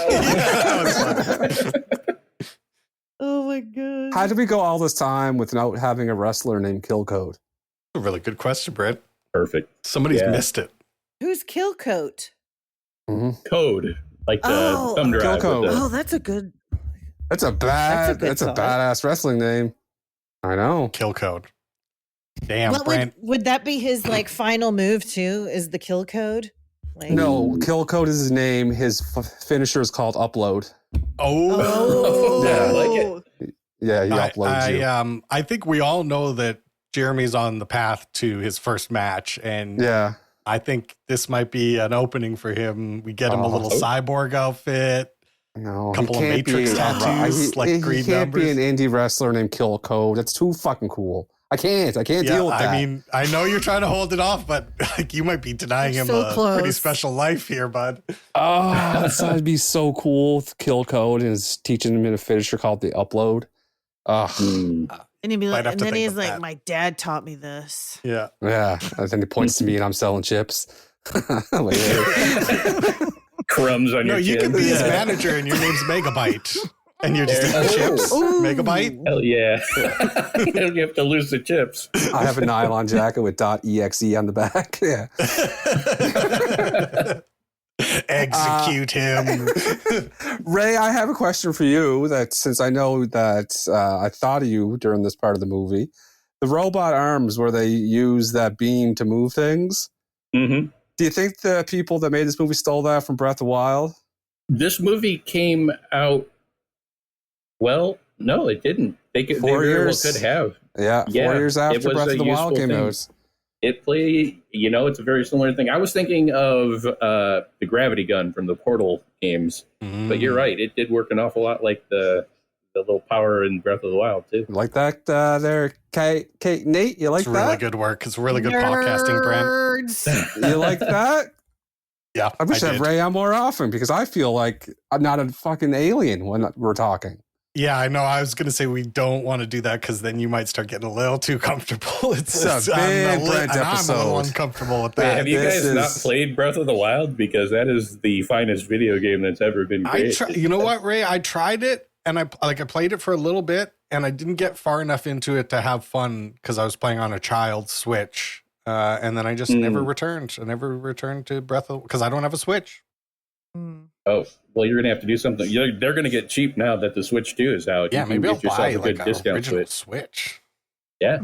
Speaker 2: Oh my god.
Speaker 3: How did we go all this time without having a wrestler named Kill Code?
Speaker 1: A really good question, Brett.
Speaker 4: Perfect.
Speaker 1: Somebody's missed it.
Speaker 2: Who's Killcoat?
Speaker 4: Code. Like the thumb drive.
Speaker 2: Oh, that's a good.
Speaker 3: That's a badass wrestling name. I know.
Speaker 1: Kill Code. Damn, Brent.
Speaker 2: Would that be his like final move too? Is the kill code? Like,
Speaker 3: no, Kill Code is his name. His finisher is called Upload.
Speaker 1: Oh,
Speaker 3: yeah,
Speaker 4: I like
Speaker 3: it. Yeah, he uploads you.
Speaker 1: I think we all know that Jeremy's on the path to his first match, and I think this might be an opening for him. We get him a little cyborg outfit.
Speaker 3: No,
Speaker 1: a couple of Matrix tattoos, like green numbers. He can't
Speaker 3: be an indie wrestler named Kill Code. That's too fucking cool. I can't deal with that.
Speaker 1: I mean, I know you're trying to hold it off, but like you might be denying him a pretty special life here, bud.
Speaker 3: Oh, that'd be so cool. Kill Code is teaching him in a finisher called the Upload.
Speaker 2: And he'd be like, and then he's like, my dad taught me this.
Speaker 1: Yeah.
Speaker 3: And then he points to me and I'm selling chips.
Speaker 4: Crumbs on your chin.
Speaker 1: You could be his manager and your name's Megabyte. And you're just eating chips? Megabyte?
Speaker 4: Hell yeah. You have to lose the chips.
Speaker 3: I have a nylon jacket with .exe on the back. Yeah.
Speaker 1: Execute him.
Speaker 3: Ray, I have a question for you that since I know that I thought of you during this part of the movie. The robot arms where they use that beam to move things.
Speaker 4: Mm-hmm.
Speaker 3: Do you think the people that made this movie stole that from Breath of the Wild?
Speaker 4: This movie came out. Well, no, it didn't. They very well could have.
Speaker 3: Yeah, 4 years after Breath of the Wild came out.
Speaker 4: It played, it's a very similar thing. I was thinking of the gravity gun from the Portal games, but you're right. It did work an awful lot like the little power in Breath of the Wild, too.
Speaker 3: Like that there, Kate, Nate? You like that?
Speaker 1: It's really good work. It's really good podcasting, Brent.
Speaker 3: You like that?
Speaker 1: Yeah.
Speaker 3: I wish I had Ray on more often because I feel like I'm not a fucking alien when we're talking.
Speaker 1: Yeah, I know. I was going to say we don't want to do that because then you might start getting a little too comfortable.
Speaker 3: It's a big Brent episode.
Speaker 1: I'm a little uncomfortable with that.
Speaker 4: Wait, have you guys not played Breath of the Wild? Because that is the finest video game that's ever been created.
Speaker 1: You know what, Ray? I tried it and I played it for a little bit and I didn't get far enough into it to have fun because I was playing on a child's Switch. And then I just never returned. I never returned to Breath of because I don't have a Switch.
Speaker 4: Oh, well, you're going to have to do something. They're going to get cheap now that the Switch 2 is out.
Speaker 1: Yeah, maybe I'll buy
Speaker 4: a good discount
Speaker 1: Switch.
Speaker 4: Yeah.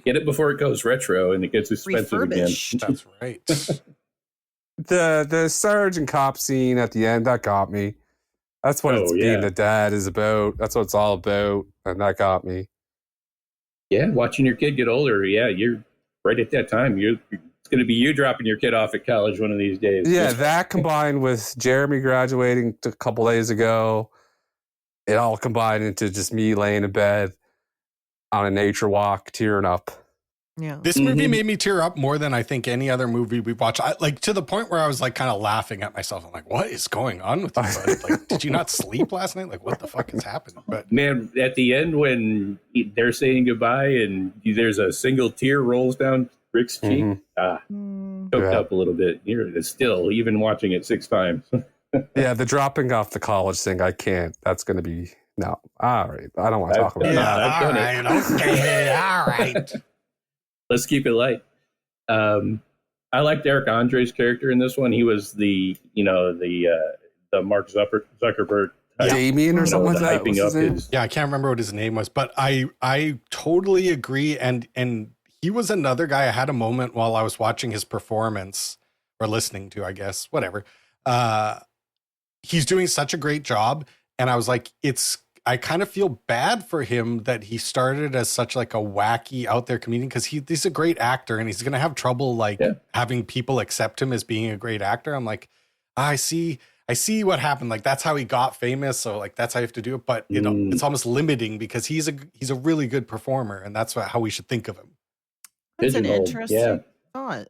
Speaker 4: Get it before it goes retro and it gets expensive again.
Speaker 1: That's right.
Speaker 3: The Sergeant Cop scene at the end, that got me. That's what being the dad is about. That's what it's all about. And that got me.
Speaker 4: Yeah, watching your kid get older. Yeah, you're right at that time. It's going to be you dropping your kid off at college one of these days.
Speaker 3: Yeah, that combined with Jeremy graduating a couple days ago, it all combined into just me laying in bed on a nature walk, tearing up.
Speaker 2: Yeah.
Speaker 1: This movie made me tear up more than I think any other movie we've watched. Like to the point where I was like kind of laughing at myself. I'm like, what is going on with you, bud? Like, did you not sleep last night? Like, what the fuck is happening? But
Speaker 4: Man, at the end when they're saying goodbye and there's a single tear rolls down Rick's cheek, choked up a little bit. You're still, even watching it 6 times.
Speaker 3: Yeah, the dropping off the college thing, I can't. That's going to be, no. All right. I don't want to talk about that.
Speaker 4: I've done it.
Speaker 1: Okay, all right.
Speaker 4: Let's keep it light. I liked Eric Andre's character in this one. He was the Mark Zuckerberg type,
Speaker 3: Damien or something like that.
Speaker 4: hyping up his.
Speaker 1: Yeah, I can't remember what his name was, but I totally agree. And he was another guy. I had a moment while I was watching his performance or listening to, I guess, whatever. He's doing such a great job. And I was like, I kind of feel bad for him that he started as such like a wacky out there comedian, because he's a great actor and he's going to have trouble having people accept him as being a great actor. I'm like, I see what happened. Like, that's how he got famous. So like, that's how you have to do it. But it's almost limiting because he's a really good performer, and that's how we should think of him.
Speaker 2: That's an interesting thought.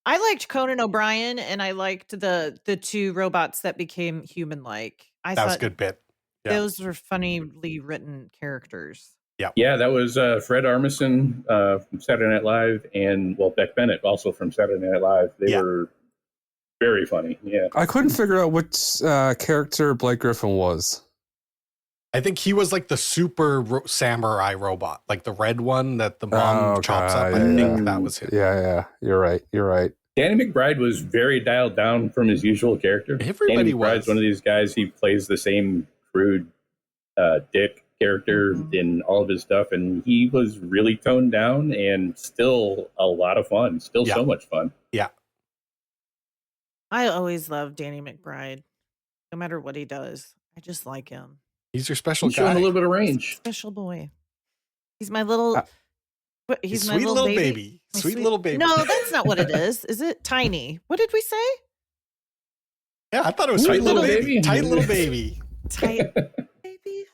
Speaker 2: I liked Conan O'Brien, and I liked the 2 robots that became human-like. I thought
Speaker 1: that was a good bit. Yeah.
Speaker 2: Those were funnily written characters.
Speaker 4: Yeah, that was Fred Armisen from Saturday Night Live, and Beck Bennett also from Saturday Night Live. They were very funny. Yeah,
Speaker 3: I couldn't figure out which character Blake Griffin was.
Speaker 1: I think he was like the super samurai robot, like the red one that the mom chops up. I think that was him.
Speaker 3: Yeah. You're right.
Speaker 4: Danny McBride was very dialed down from his usual character.
Speaker 1: Everybody
Speaker 4: Danny McBride's one of these guys. He plays the same crude dick character in all of his stuff, and he was really toned down and still a lot of fun. Still so much fun.
Speaker 1: Yeah.
Speaker 2: I always love Danny McBride, no matter what he does. I just like him.
Speaker 1: He's your special guy.
Speaker 4: Showing a little bit of range.
Speaker 2: Special boy. He's my little. He's my
Speaker 1: sweet little baby. Sweet little baby.
Speaker 2: No, that's not what it is. Is it tiny? What did we say?
Speaker 1: Yeah, I thought it was sweet little baby. Tight little baby.
Speaker 2: Tight baby.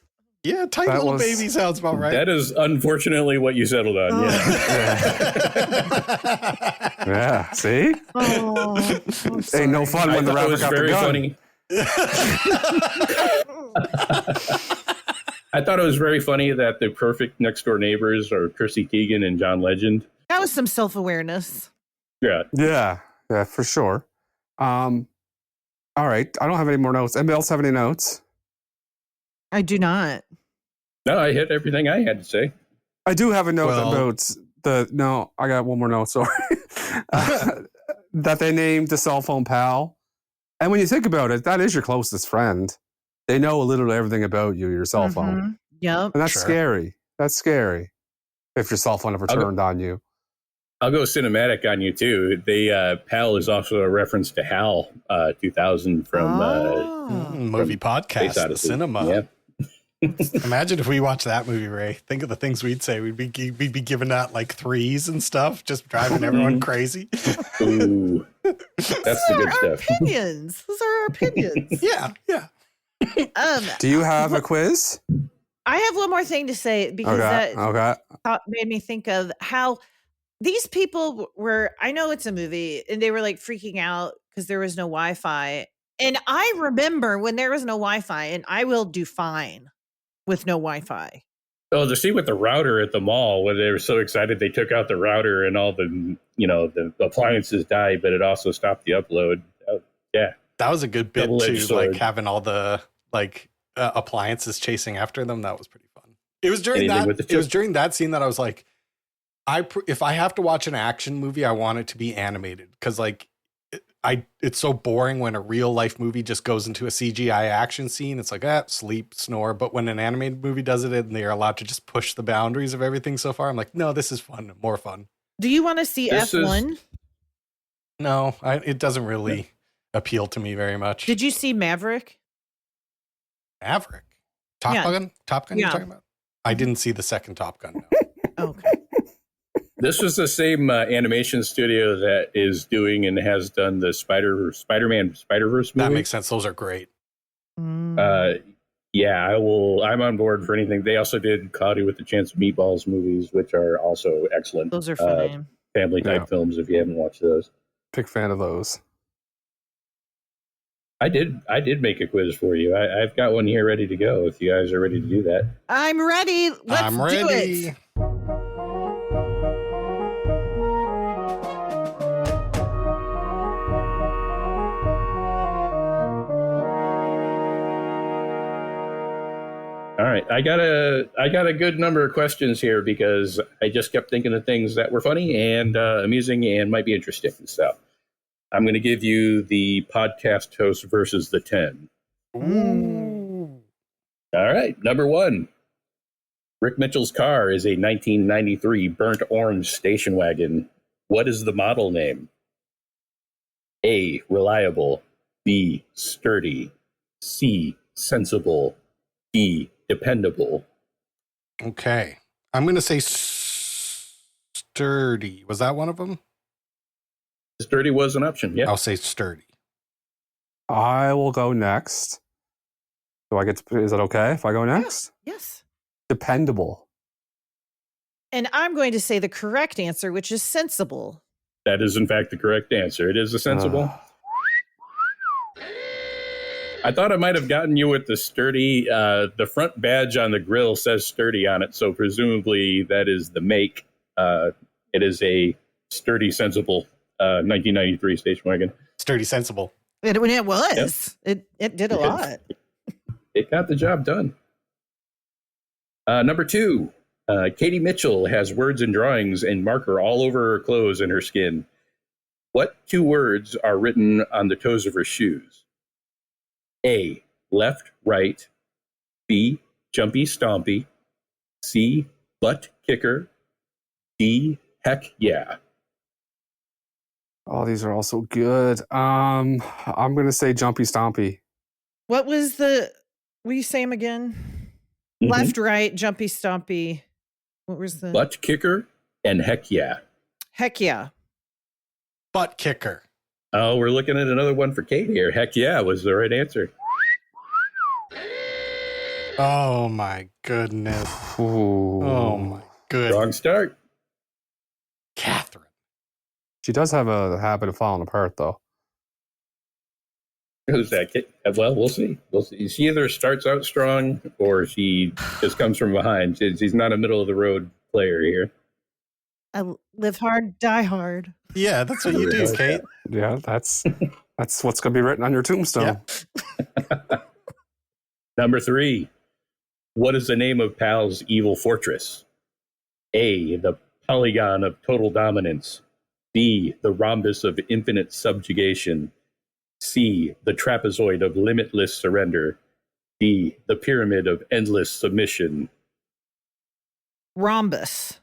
Speaker 1: Yeah, tight little baby sounds about right.
Speaker 4: That is unfortunately what you settled on.
Speaker 3: Yeah. See?
Speaker 2: Oh,
Speaker 3: ain't no fun when the rabbit got the gun.
Speaker 4: Funny. I thought it was very funny that the perfect next door neighbors are Chrissy Teigen and John Legend.
Speaker 2: That was some self-awareness.
Speaker 3: Yeah, for sure. All right. I don't have any more notes. Anybody else have any notes?
Speaker 2: I do not.
Speaker 4: No, I hit everything I had to say.
Speaker 3: I do have a note about I got one more note, sorry. That they named the cell phone pal. And when you think about it, that is your closest friend. They know a little everything about you, your cell phone.
Speaker 2: Yep.
Speaker 3: And that's scary. That's scary. If your cell phone ever turned on you.
Speaker 4: I'll go cinematic on you too. The PAL is also a reference to HAL 2000 from
Speaker 1: movie podcast, the cinema.
Speaker 4: Yeah.
Speaker 1: Imagine if we watched that movie, Ray. Think of the things we'd say. We'd be giving out like threes and stuff, just driving everyone crazy.
Speaker 4: Ooh, that's the good stuff.
Speaker 2: Opinions. Those are our opinions.
Speaker 1: Yeah.
Speaker 3: Do you have a quiz?
Speaker 2: I have one more thing to say because that made me think of how these people were. I know it's a movie, and they were like freaking out because there was no Wi-Fi. And I remember when there was no Wi-Fi, and I will do fine with no Wi-Fi.
Speaker 4: Oh, the scene with the router at the mall, where they were so excited they took out the router and all the appliances died, but it also stopped the upload.
Speaker 1: That was a good bit too, like having all the appliances chasing after them. That was pretty fun. It was during that scene that I was like, if I have to watch an action movie, I want it to be animated, because it's so boring when a real life movie just goes into a CGI action scene. It's like, sleep, snore. But when an animated movie does it and they're allowed to just push the boundaries of everything so far, I'm like, no, this is fun, more fun.
Speaker 2: Do you want to see F1?
Speaker 1: No, it doesn't really appeal to me very much.
Speaker 2: Did you see Maverick?
Speaker 1: Top Gun? Top Gun you're talking about? I didn't see the second Top Gun. No.
Speaker 2: Okay.
Speaker 4: This was the same animation studio that is doing and has done the Spider-Man Spider-Verse movie.
Speaker 1: That makes sense. Those are great.
Speaker 4: Yeah, I will. I'm on board for anything. They also did Cloudy with a Chance of Meatballs movies, which are also excellent.
Speaker 2: Those are funny.
Speaker 4: Family type films. If you haven't watched those,
Speaker 3: Big fan of those.
Speaker 4: I did make a quiz for you. I've got one here ready to go. If you guys are ready to do that,
Speaker 2: I'm ready. Let's do it.
Speaker 4: all right. I got a good number of questions here because I just kept thinking of things that were funny and amusing and might be interesting. So I'm going to give you the podcast host versus the 10.
Speaker 1: Ooh.
Speaker 4: All right. Number 1. Rick Mitchell's car is a 1993 burnt orange station wagon. What is the model name? A, reliable. B, sturdy. C, sensible. D, dependable.
Speaker 1: Okay. I'm going to say sturdy. Was that one of them?
Speaker 4: Sturdy was an option. Yeah.
Speaker 1: I'll say sturdy.
Speaker 3: I will go next. Do I get to, is that okay if I go next?
Speaker 2: Yes.
Speaker 3: Dependable.
Speaker 2: And I'm going to say the correct answer, which is sensible.
Speaker 4: That is, in fact, the correct answer. It is a sensible. I thought I might have gotten you with the sturdy. The front badge on the grill says sturdy on it, so presumably that is the make. It is a sturdy, sensible 1993 station wagon.
Speaker 1: Sturdy, sensible.
Speaker 2: It was. Yep. It did a lot.
Speaker 4: It got the job done. Number 2, Katie Mitchell has words and drawings and marker all over her clothes and her skin. What 2 words are written on the toes of her shoes? A, left, right. B, jumpy, stompy. C, butt kicker. D, heck yeah.
Speaker 3: Oh, these are all so good. I'm going to say jumpy stompy.
Speaker 2: What was will you say them again? Mm-hmm. Left, right, jumpy, stompy. What was the?
Speaker 4: Butt kicker and heck yeah.
Speaker 2: Heck yeah.
Speaker 1: Butt kicker.
Speaker 4: Oh, we're looking at another one for Kate here. Heck yeah was the right answer.
Speaker 1: Oh my goodness.
Speaker 3: Ooh.
Speaker 1: Oh my goodness.
Speaker 4: Wrong start.
Speaker 1: Catherine.
Speaker 3: She does have a habit of falling apart, though.
Speaker 4: Who's that kid? Well, we'll see. She either starts out strong or she just comes from behind. She's not a middle of the road player here.
Speaker 2: I live hard, die hard.
Speaker 1: Yeah, that's what you do, Kate.
Speaker 3: Yeah, that's what's going to be written on your tombstone.
Speaker 1: Yeah.
Speaker 4: Number 3. What is the name of Pal's evil fortress? A, the polygon of total dominance. B, the rhombus of infinite subjugation. C, the trapezoid of limitless surrender. D, the pyramid of endless submission.
Speaker 2: Rhombus.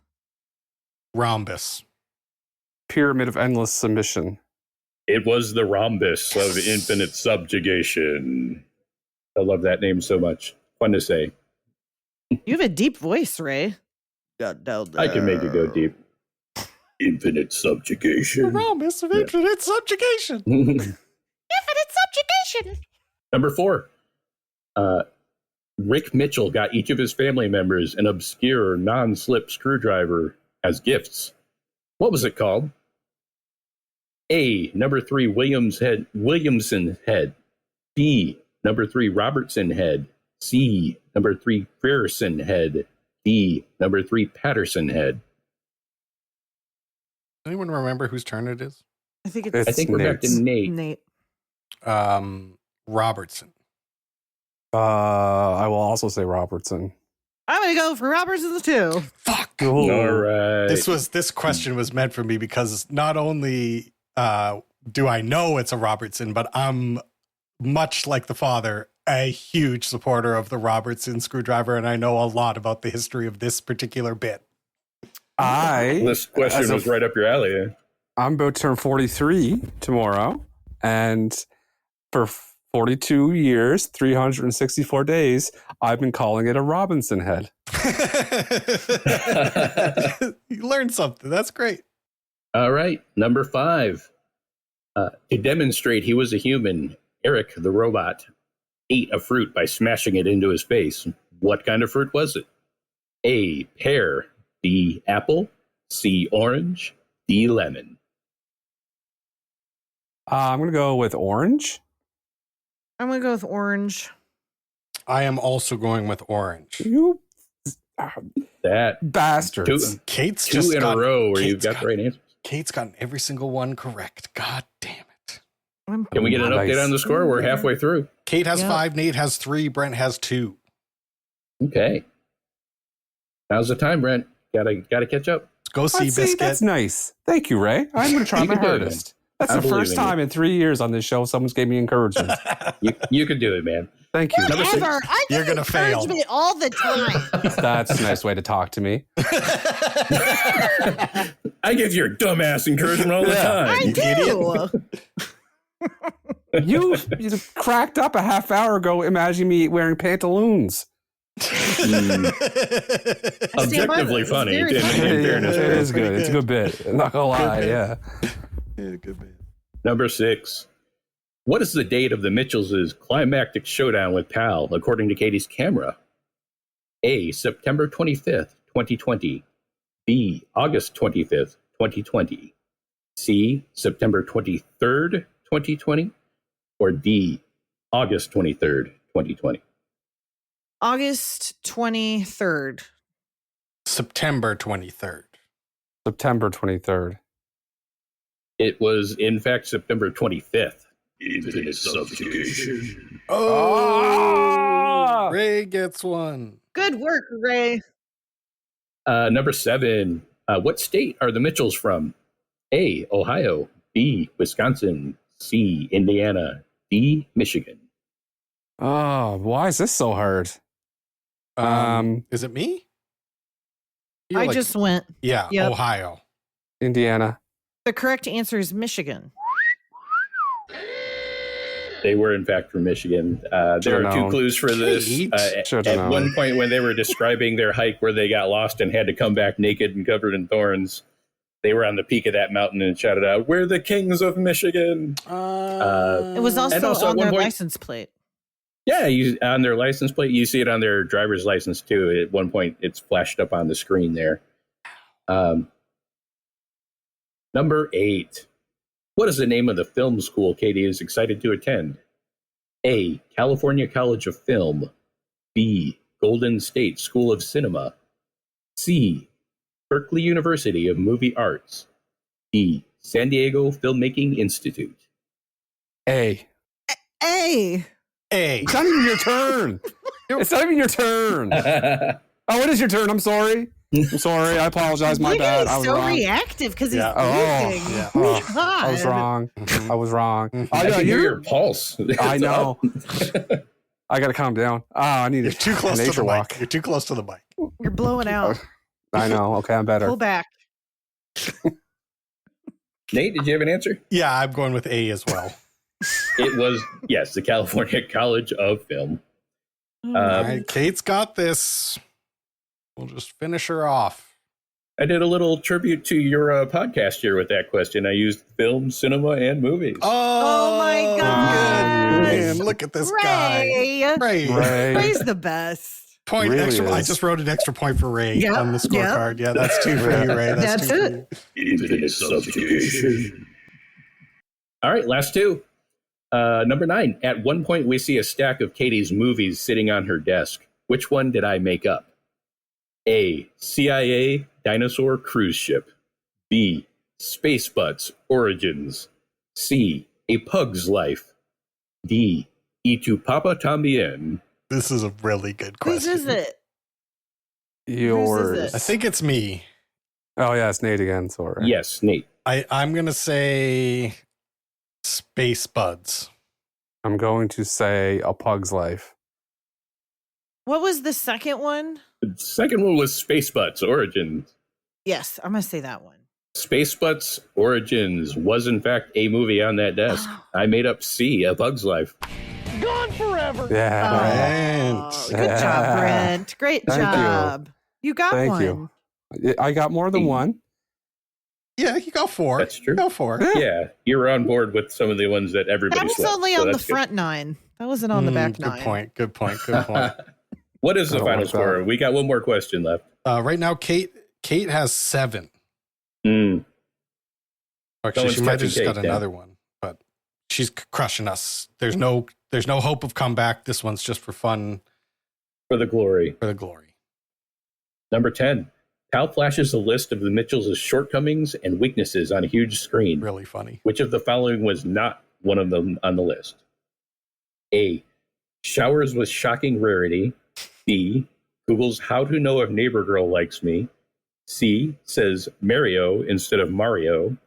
Speaker 3: Pyramid of endless submission.
Speaker 4: It was the rhombus of infinite subjugation. I love that name so much. Fun to say.
Speaker 2: You have a deep voice, Ray.
Speaker 4: I can make it go deep. Infinite subjugation.
Speaker 1: The rhombus of infinite subjugation.
Speaker 2: Infinite subjugation.
Speaker 4: Number 4. Rick Mitchell got each of his family members an obscure non-slip screwdriver as gifts. What was it called? A, number 3 Williamson head. B, number 3 Robertson head. C, number 3 Frierson head. D, number 3 Patterson head.
Speaker 1: Anyone remember whose turn it is?
Speaker 2: I think
Speaker 4: we're back to Nate.
Speaker 1: Robertson.
Speaker 3: I will also say Robertson.
Speaker 2: I'm going to go for Robertson too.
Speaker 1: Fuck.
Speaker 3: Ooh.
Speaker 4: All right.
Speaker 1: This question was meant for me because not only do I know it's a Robertson, but I'm much like the father, a huge supporter of the Robertson screwdriver, and I know a lot about the history of this particular bit.
Speaker 4: This question was right up your alley.
Speaker 3: I'm about to turn 43 tomorrow, and for 42 years, 364 days, I've been calling it a Robinson head.
Speaker 1: You learned something. That's great.
Speaker 4: All right. Number 5. To demonstrate he was a human, Eric the robot ate a fruit by smashing it into his face. What kind of fruit was it? A, pear. B, apple. C, orange. D, lemon.
Speaker 3: I'm going to go with orange.
Speaker 2: I'm going to go with orange.
Speaker 1: I am also going with orange.
Speaker 3: You
Speaker 4: That
Speaker 3: bastards.
Speaker 1: Kate's
Speaker 4: two
Speaker 1: just
Speaker 4: in
Speaker 1: got,
Speaker 4: a row where
Speaker 1: Kate's
Speaker 4: you've got the right answer.
Speaker 1: Kate's gotten every single one correct. God damn it.
Speaker 4: Can we get an update on the score? We're halfway through.
Speaker 1: Kate has 5, Nate has 3, Brent has 2.
Speaker 4: Okay. Now's the time, Brent. Gotta catch up.
Speaker 1: Let's go see Biscuit.
Speaker 3: That's nice. Thank you, Ray. I'm going to try
Speaker 4: You
Speaker 3: my
Speaker 4: can do it,
Speaker 3: hardest. That's
Speaker 4: I
Speaker 3: the
Speaker 4: believe
Speaker 3: first
Speaker 4: in you.
Speaker 3: time in 3 years on this show someone's gave me encouragement.
Speaker 4: You can do it, man.
Speaker 3: Thank you.
Speaker 2: Whatever. I
Speaker 1: You're
Speaker 2: get
Speaker 1: gonna fail.
Speaker 2: encouragement all the time.
Speaker 3: That's a nice way to talk to me.
Speaker 4: I give your dumbass encouragement all the
Speaker 2: I
Speaker 4: time.
Speaker 2: do.
Speaker 3: You cracked up a half hour ago imagining me wearing pantaloons.
Speaker 4: Objectively
Speaker 2: It's
Speaker 4: funny.
Speaker 2: very
Speaker 4: in
Speaker 2: funny.
Speaker 4: fairness.
Speaker 3: It is good. It's a good bit. I'm not going to lie. Yeah.
Speaker 1: Yeah, good man.
Speaker 4: Number 6. What is the date of the Mitchells' climactic showdown with Pal, according to Katie's camera? A, September 25th, 2020. B, August 25th, 2020. C, September 23rd, 2020. Or D, August 23rd, 2020.
Speaker 2: August 23rd.
Speaker 1: September 23rd.
Speaker 3: September 23rd.
Speaker 4: It was, in fact, September 25th. Even subjugation.
Speaker 1: Oh, Ray gets one.
Speaker 2: Good work, Ray.
Speaker 4: Number 7. What state are the Mitchells from? A, Ohio. B, Wisconsin. C, Indiana. D, Michigan.
Speaker 3: Oh, why is this so hard?
Speaker 1: Is it me? You're
Speaker 2: I
Speaker 1: like-
Speaker 2: just went.
Speaker 1: Yeah,
Speaker 2: Yep.
Speaker 1: Ohio.
Speaker 3: Indiana.
Speaker 2: The correct answer is Michigan.
Speaker 4: They were, in fact, from Michigan. There
Speaker 3: Should've
Speaker 4: are 2
Speaker 3: known.
Speaker 4: clues for this.
Speaker 3: Should've
Speaker 4: At
Speaker 3: known.
Speaker 4: one point, when they were describing their hike where they got lost and had to come back naked and covered in thorns, they were on the peak of that mountain and shouted out, "We're the kings of Michigan!"
Speaker 2: It was
Speaker 4: and
Speaker 2: also
Speaker 4: also at
Speaker 2: on
Speaker 4: one
Speaker 2: their
Speaker 4: point-
Speaker 2: license plate.
Speaker 4: Yeah, on their license plate. You see it on their driver's license, too. At one point, it's flashed up on the screen there. Number 8. What is the name of the film school Katie is excited to attend? A, California College of Film. B, Golden State School of Cinema. C, Berkeley University of Movie Arts. D, San Diego Filmmaking Institute.
Speaker 3: A.
Speaker 2: A.
Speaker 3: It's not even your turn. It's not even your turn. Oh, it is your turn. I'm sorry. I'm sorry. I apologize. My
Speaker 2: Look at
Speaker 3: bad.
Speaker 2: he's
Speaker 3: I was
Speaker 2: so
Speaker 3: wrong.
Speaker 2: reactive because he's
Speaker 1: Yeah.
Speaker 2: losing.
Speaker 1: Yeah.
Speaker 3: Oh,
Speaker 2: God.
Speaker 3: I was wrong. I was wrong.
Speaker 4: I
Speaker 3: know,
Speaker 4: can hear
Speaker 3: you're-
Speaker 4: your pulse.
Speaker 3: I
Speaker 4: It's
Speaker 3: know.
Speaker 4: up.
Speaker 3: I got to calm down. Oh, I need
Speaker 1: You're
Speaker 3: a
Speaker 1: too close to
Speaker 3: nature
Speaker 1: the
Speaker 3: walk.
Speaker 1: mic. You're too close to the mic.
Speaker 2: You're blowing out.
Speaker 3: I know. Okay, I'm better.
Speaker 2: Pull back.
Speaker 4: Nate, did you have an answer?
Speaker 1: Yeah, I'm going with A as well.
Speaker 4: It was, yes, the California College of Film.
Speaker 1: All right, Kate's got this. We'll just finish her off.
Speaker 4: I did a little tribute to your podcast here with that question. I used film, cinema, and movies.
Speaker 2: Oh my
Speaker 1: good
Speaker 2: gosh.
Speaker 1: man, look at this guy.
Speaker 2: Ray.
Speaker 3: Ray.
Speaker 2: Ray's the best.
Speaker 1: Point
Speaker 3: Really
Speaker 1: extra. I
Speaker 3: is.
Speaker 1: just wrote an extra point for Ray
Speaker 2: Yep,
Speaker 1: on the scorecard. Yeah, that's 2 for
Speaker 3: Yeah.
Speaker 1: you, Ray.
Speaker 2: That's
Speaker 1: two for
Speaker 2: it.
Speaker 1: you.
Speaker 4: Infinite subjugation. All right, last 2. Number 9. At one point, we see a stack of Katie's movies sitting on her desk. Which one did I make up? A, CIA Dinosaur Cruise Ship. B, Space Butts Origins. C, A Pug's Life. D, Y tu papa tambien.
Speaker 1: This is a really good
Speaker 2: Whose
Speaker 1: question.
Speaker 2: is it?
Speaker 3: Yours.
Speaker 2: Whose is
Speaker 1: I think it's me.
Speaker 3: Oh, yeah, it's Nate again. Sorry.
Speaker 4: Yes, Nate.
Speaker 1: I'm going to say Space Buds.
Speaker 3: I'm going to say A Pug's Life.
Speaker 2: What was the second one?
Speaker 4: The second one was Space Butts Origins.
Speaker 2: Yes, I'm going to say that one.
Speaker 4: Space Butts Origins was, in fact, a movie on that desk. I made up C, A Pug's Life.
Speaker 3: Yeah.
Speaker 2: Oh, good job, Brent. Great
Speaker 3: Thank you.
Speaker 2: job. You got
Speaker 3: Thank
Speaker 2: one.
Speaker 3: you. I got more than one.
Speaker 1: Yeah, you go 4.
Speaker 4: That's true.
Speaker 1: You go 4.
Speaker 4: Yeah, you were on board with some of the ones that everybody
Speaker 2: That was
Speaker 4: swept,
Speaker 2: only
Speaker 4: so
Speaker 2: on the
Speaker 4: that's good.
Speaker 2: front 9. That wasn't on the back
Speaker 1: Good
Speaker 2: nine.
Speaker 1: point. Good point.
Speaker 4: What is the final
Speaker 3: like
Speaker 4: score? We got one more question left.
Speaker 1: Right now, Kate has 7.
Speaker 4: Mm.
Speaker 1: Actually,
Speaker 4: Someone's
Speaker 1: she might have
Speaker 4: catching
Speaker 1: just got
Speaker 4: Kate, yeah.
Speaker 1: another one, but she's crushing us. There's no hope of comeback. This one's just for fun,
Speaker 4: For the glory.
Speaker 1: for the glory.
Speaker 4: Number 10. Cal flashes a list of the Mitchells' shortcomings and weaknesses on a huge screen.
Speaker 1: Really funny.
Speaker 4: Which of the following was not one of them on the list? A. Showers with shocking rarity. B. Googles how to know if neighbor girl likes me. C. Says Mario instead of Mario.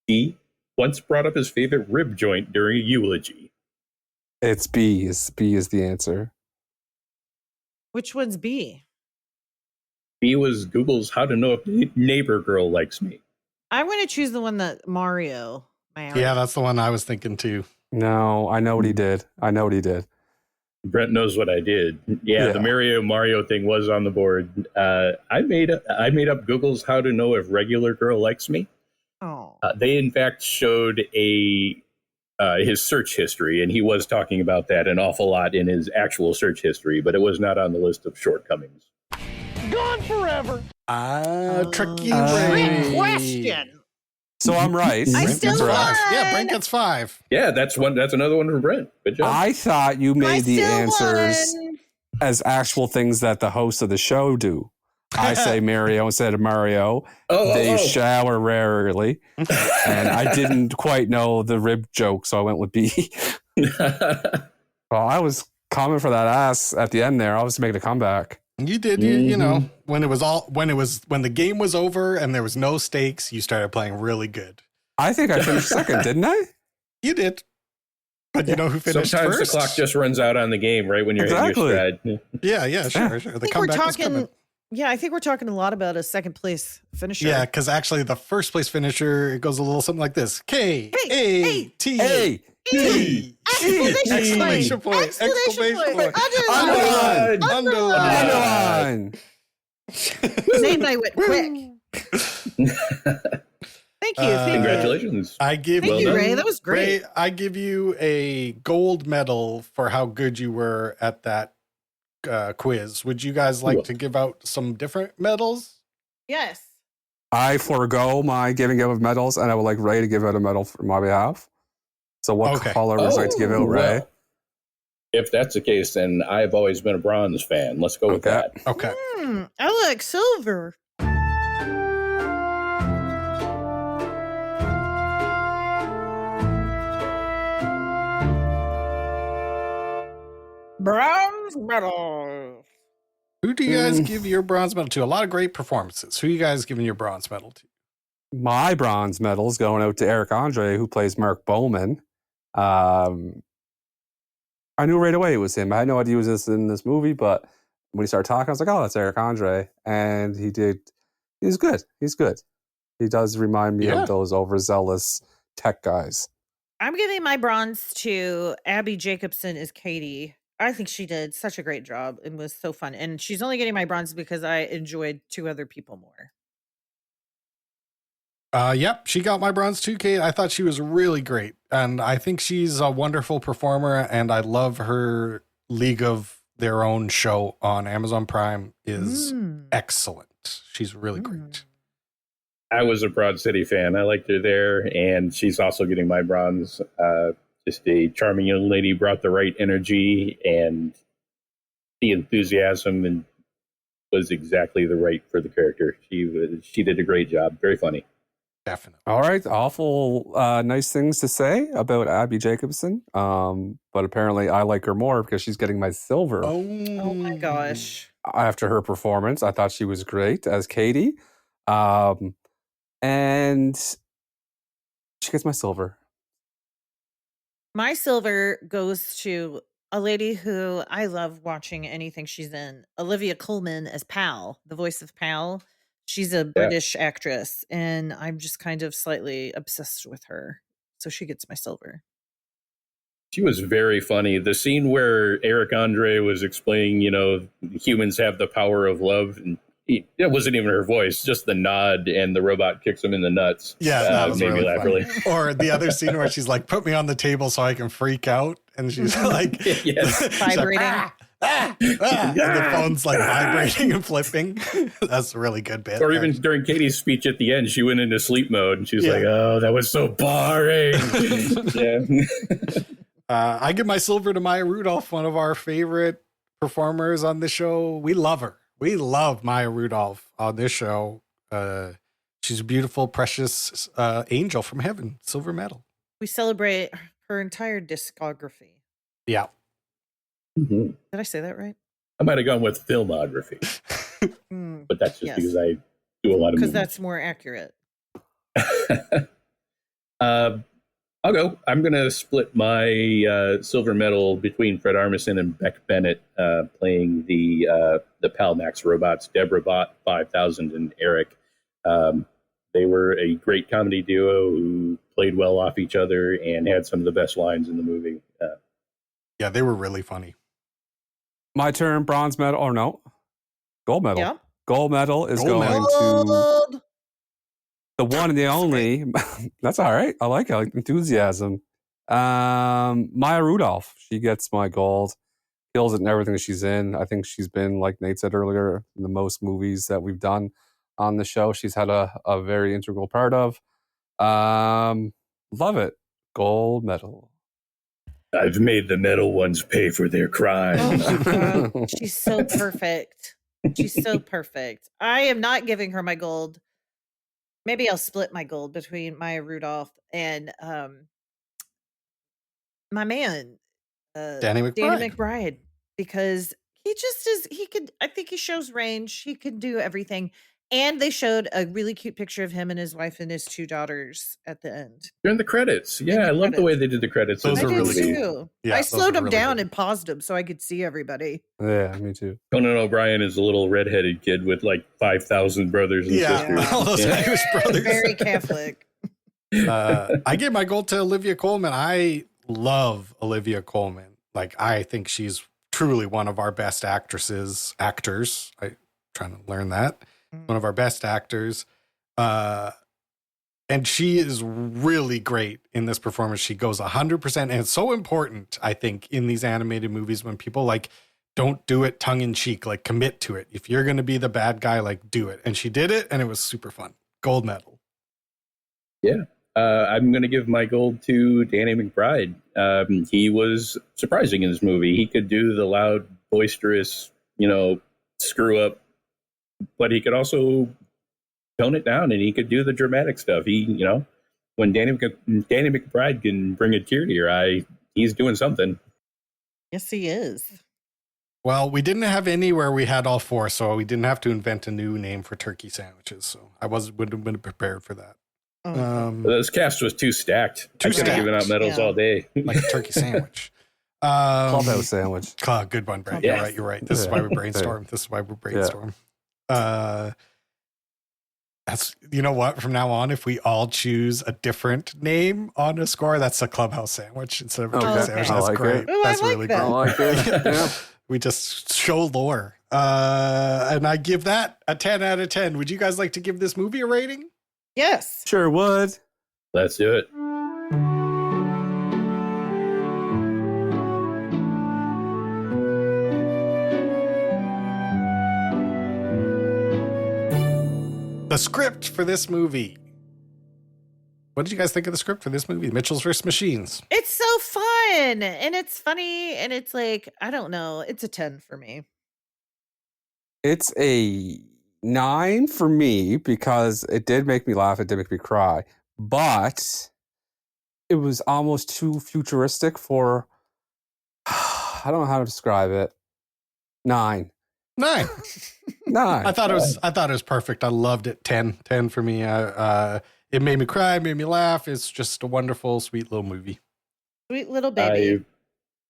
Speaker 4: D. Once brought up his favorite rib joint during a eulogy.
Speaker 3: It's B. B is the answer.
Speaker 2: Which one's B?
Speaker 4: B was Google's how to know if neighbor girl likes me.
Speaker 2: I'm going to choose the one that Mario.
Speaker 1: Yeah, that's the one I was thinking too.
Speaker 3: No, I know what he did.
Speaker 4: Brent knows what I did. Yeah, the Mario thing was on the board. I made up Google's how to know if regular girl likes me.
Speaker 2: Oh.
Speaker 4: They in fact showed his search history, and he was talking about that an awful lot in his actual search history, but it was not on the list of shortcomings.
Speaker 5: Gone forever.
Speaker 1: Tricky
Speaker 2: Great
Speaker 1: Ray.
Speaker 2: question.
Speaker 3: So I'm right.
Speaker 2: I
Speaker 1: Brent
Speaker 2: still
Speaker 1: gets 5.
Speaker 2: won.
Speaker 1: Yeah, Brent gets 5.
Speaker 4: Yeah, that's another one from Brent. Good job.
Speaker 3: I thought you made the
Speaker 2: still
Speaker 3: answers
Speaker 2: won.
Speaker 3: as actual things that the hosts of the show do. I say Mario instead of Mario. They shower rarely. And I didn't quite know the rib joke, so I went with B. Well, I was coming for that ass at the end there. I was making a comeback.
Speaker 1: You did, you know, when the game was over and there was no stakes, you started playing really good.
Speaker 3: I think I finished second, didn't I?
Speaker 1: You did. But you know who finished
Speaker 4: Sometimes
Speaker 1: first?
Speaker 4: the clock just runs out on the game right when you're
Speaker 3: Exactly.
Speaker 4: hitting your stride.
Speaker 1: Yeah, sure. The comeback was coming.
Speaker 2: I think we're talking a lot about a second place finisher.
Speaker 1: Yeah, because actually the first place finisher, it goes a little something like this. K-A-T.
Speaker 3: Hey!
Speaker 1: T. Exclamation point. Exclamation point. Underline.
Speaker 2: Name I went quick. Thank you.
Speaker 4: Congratulations.
Speaker 1: I give
Speaker 2: Thank you,
Speaker 4: done.
Speaker 2: Ray. That was great.
Speaker 1: Ray, I give you a gold medal for how good you were at that quiz. Would you guys like to give out some different medals?
Speaker 2: Yes.
Speaker 3: I forego my giving out of medals, and I would like Ray to give out a medal for my behalf. So what color would you like to give out, Ray?
Speaker 4: Well, if that's the case, then I've always been a bronze fan. Let's go with that.
Speaker 1: Okay.
Speaker 2: I like silver. Bronze medal.
Speaker 1: Who do you guys give your bronze medal to? A lot of great performances. Who are you guys giving your bronze medal to?
Speaker 3: My bronze medal is going out to Eric Andre, who plays Mark Bowman. I knew right away it was him. I had no idea he was in this movie, but when he started talking, I was like, oh, that's Eric Andre. And he's good. He's good. He does remind me of those overzealous tech guys.
Speaker 2: I'm giving my bronze to Abby Jacobson as Katie. I think she did such a great job and was so fun. And she's only getting my bronze because I enjoyed 2 other people more.
Speaker 1: Yep, she got my bronze too, Kate. I thought she was really great. And I think she's a wonderful performer. And I love her League of Their Own show on Amazon Prime is excellent. She's really great.
Speaker 4: I was a Broad City fan. I liked her there, and she's also getting my bronze. Just a charming young lady, brought the right energy and the enthusiasm, and was exactly the right for the character. She did a great job. Very funny.
Speaker 1: Definitely.
Speaker 3: All right. Awful nice things to say about Abby Jacobson. But apparently I like her more because she's getting my silver.
Speaker 2: Oh my gosh.
Speaker 3: After her performance, I thought she was great as Katie. And she gets my silver.
Speaker 2: My silver goes to a lady who I love watching anything she's in. Olivia Colman as Pal, the voice of Pal. She's a British actress, and I'm just kind of slightly obsessed with her. So she gets my silver.
Speaker 4: She was very funny. The scene where Eric Andre was explaining, humans have the power of love, and it wasn't even her voice, just the nod, and the robot kicks him in the nuts.
Speaker 1: Yeah, that was
Speaker 4: made
Speaker 1: really
Speaker 4: me laugh
Speaker 1: funny.
Speaker 4: really.
Speaker 1: Or the other scene where she's like, put me on the table so I can freak out. and she's like,
Speaker 4: Yes.
Speaker 2: Vibrating.
Speaker 1: And the phone's like vibrating and flipping. That's a really good bit.
Speaker 4: Or even during Katie's speech at the end, she went into sleep mode and she's
Speaker 1: Yeah.
Speaker 4: like, "Oh, that was so boring." Yeah.
Speaker 1: I give my silver to Maya Rudolph, one of our favorite performers on the show. We love her. We love Maya Rudolph on this show. She's a beautiful, precious angel from heaven, silver medal.
Speaker 2: We celebrate her entire discography.
Speaker 1: Yeah.
Speaker 4: Mhm.
Speaker 2: Did I say that right?
Speaker 4: I might have gone with filmography, but that's just
Speaker 2: Yes.
Speaker 4: because I do a lot of
Speaker 2: Because
Speaker 4: movies.
Speaker 2: that's more accurate.
Speaker 4: I'll go. I'm going to split my silver medal between Fred Armisen and Beck Bennett, playing the Palmax robots, Deborah Bot 5000 and Eric. They were a great comedy duo who played well off each other and had some of the best lines in the movie.
Speaker 1: Yeah, they were really funny.
Speaker 3: My turn, bronze medal, or no, gold medal.
Speaker 2: Yeah.
Speaker 3: Gold medal is
Speaker 1: Gold
Speaker 3: going
Speaker 1: medal.
Speaker 3: to
Speaker 2: Gold.
Speaker 3: the one and the only. That's all right. I like it. I like enthusiasm. Maya Rudolph. She gets my gold. Kills it in everything that she's in. I think she's been, like Nate said earlier, in the most movies that we've done on the show. She's had a very integral part of. Love it. Gold medal.
Speaker 4: I've made the metal ones pay for their crime.
Speaker 2: Oh my God. She's so perfect. She's so perfect. I am not giving her my gold. Maybe I'll split my gold between Maya Rudolph and my man,
Speaker 1: Danny McBride.
Speaker 2: Danny McBride, because he just is, I think he shows range. He can do everything. And they showed a really cute picture of him and his wife and his 2 daughters at the end.
Speaker 4: During the credits. Yeah,
Speaker 2: the
Speaker 4: I love the way
Speaker 2: credits.
Speaker 4: they did the credits.
Speaker 1: Those
Speaker 2: I
Speaker 1: are
Speaker 2: did
Speaker 1: really good.
Speaker 2: too.
Speaker 1: Yeah,
Speaker 2: I
Speaker 1: those
Speaker 2: slowed
Speaker 1: are
Speaker 2: them
Speaker 1: really
Speaker 2: down
Speaker 1: good.
Speaker 2: and paused them so I could see everybody.
Speaker 3: Yeah, me too.
Speaker 4: Conan O'Brien is a little redheaded kid with like 5,000 brothers and
Speaker 1: Yeah,
Speaker 4: sisters.
Speaker 1: all those
Speaker 4: Yeah.
Speaker 1: Irish brothers.
Speaker 2: Very Catholic.
Speaker 1: I gave my gold to Olivia Colman. I love Olivia Colman. Like, I think she's truly one of our best actors. I'm trying to learn that. One of our best actors. And she is really great in this performance. She goes 100%. And it's so important, I think, in these animated movies when people like don't do it tongue in cheek, like commit to it. If you're going to be the bad guy, like do it. And she did it, and it was super fun. Gold medal.
Speaker 4: Yeah. I'm going to give my gold to Danny McBride. He was surprising in this movie. He could do the loud, boisterous, screw up, but he could also tone it down and he could do the dramatic stuff. When Danny McBride can bring a tear to your eye, he's doing something.
Speaker 2: Yes, he is.
Speaker 1: Well, we didn't have any where we had all 4, so we didn't have to invent a new name for turkey sandwiches. So I wouldn't have been prepared for that.
Speaker 2: Oh,
Speaker 4: This cast was too stacked.
Speaker 1: Too
Speaker 4: I could have given out
Speaker 1: stacked.
Speaker 4: medals
Speaker 2: Yeah.
Speaker 4: all day.
Speaker 1: Like a turkey sandwich.
Speaker 3: Clubhouse sandwich.
Speaker 1: Good one, Brent.
Speaker 2: Yeah.
Speaker 1: You're right. This is why we brainstorm. That's, you know what? From now on, if we all choose a different name on a score, that's a clubhouse sandwich instead of a turkey
Speaker 3: Okay.
Speaker 1: sandwich.
Speaker 3: I
Speaker 1: That's
Speaker 3: like
Speaker 1: great.
Speaker 3: it.
Speaker 2: Ooh, I
Speaker 1: That's
Speaker 2: like
Speaker 1: really
Speaker 2: that.
Speaker 3: I
Speaker 1: great.
Speaker 3: like it. Yeah.
Speaker 1: We just show lore. And I give that a 10 out of 10. Would you guys like to give this movie a rating?
Speaker 2: yes.
Speaker 3: Sure would.
Speaker 4: Let's do it.
Speaker 1: The script for this movie. What did you guys think of the script for this movie? Mitchell's vs. Machines.
Speaker 2: It's so fun and it's funny and it's like, I don't know. It's a 10 for me.
Speaker 3: It's a 9 for me because it did make me laugh. It did make me cry. But it was almost too futuristic for, I don't know how to describe it. 9.
Speaker 1: 9.
Speaker 3: 9.
Speaker 1: I thought it was perfect. I loved it. 10 for me. It made me cry, made me laugh. It's just a wonderful, sweet little movie.
Speaker 2: Sweet little baby.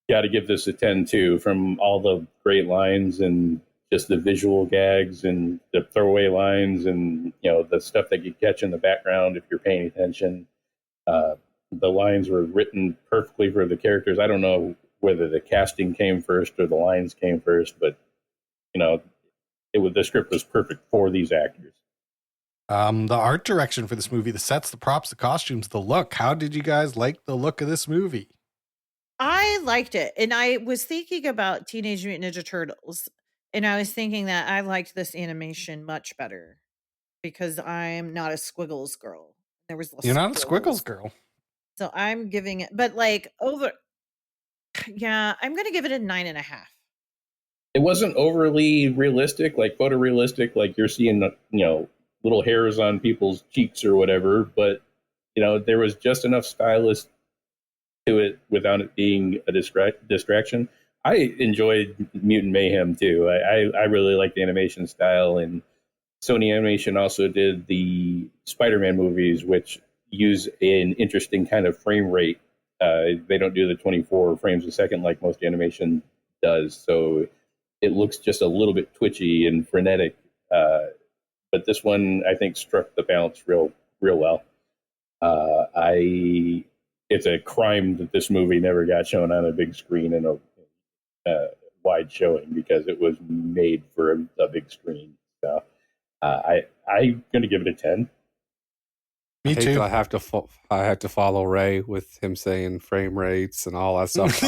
Speaker 4: I got to give this a 10 too, from all the great lines and just the visual gags and the throwaway lines and the stuff that you catch in the background if you're paying attention. The lines were written perfectly for the characters. I don't know whether the casting came first or the lines came first, but the script was perfect for these actors.
Speaker 1: The art direction for this movie, the sets, the props, the costumes, the look. How did you guys like the look of this movie?
Speaker 2: I liked it. And I was thinking about Teenage Mutant Ninja Turtles. And I was thinking that I liked this animation much better because I'm not a squiggles girl. There was less
Speaker 1: You're not a squiggles
Speaker 2: squiggles.
Speaker 1: girl.
Speaker 2: So I'm giving it, but like over, yeah, I'm going to give it a 9.5.
Speaker 4: It wasn't overly realistic, like photorealistic, like you're seeing, little hairs on people's cheeks or whatever. But there was just enough stylus to it without it being a distraction. I enjoyed Mutant Mayhem too. I really like the animation style, and Sony Animation also did the Spider-Man movies, which use an interesting kind of frame rate. They don't do the 24 frames a second like most animation does, so it looks just a little bit twitchy and frenetic. But this one, I think, struck the balance real well. It's a crime that this movie never got shown on a big screen in a wide showing because it was made for a big screen. So I'm going to give it a 10.
Speaker 1: Me too.
Speaker 3: I have to follow Ray with him saying frame rates and all that stuff.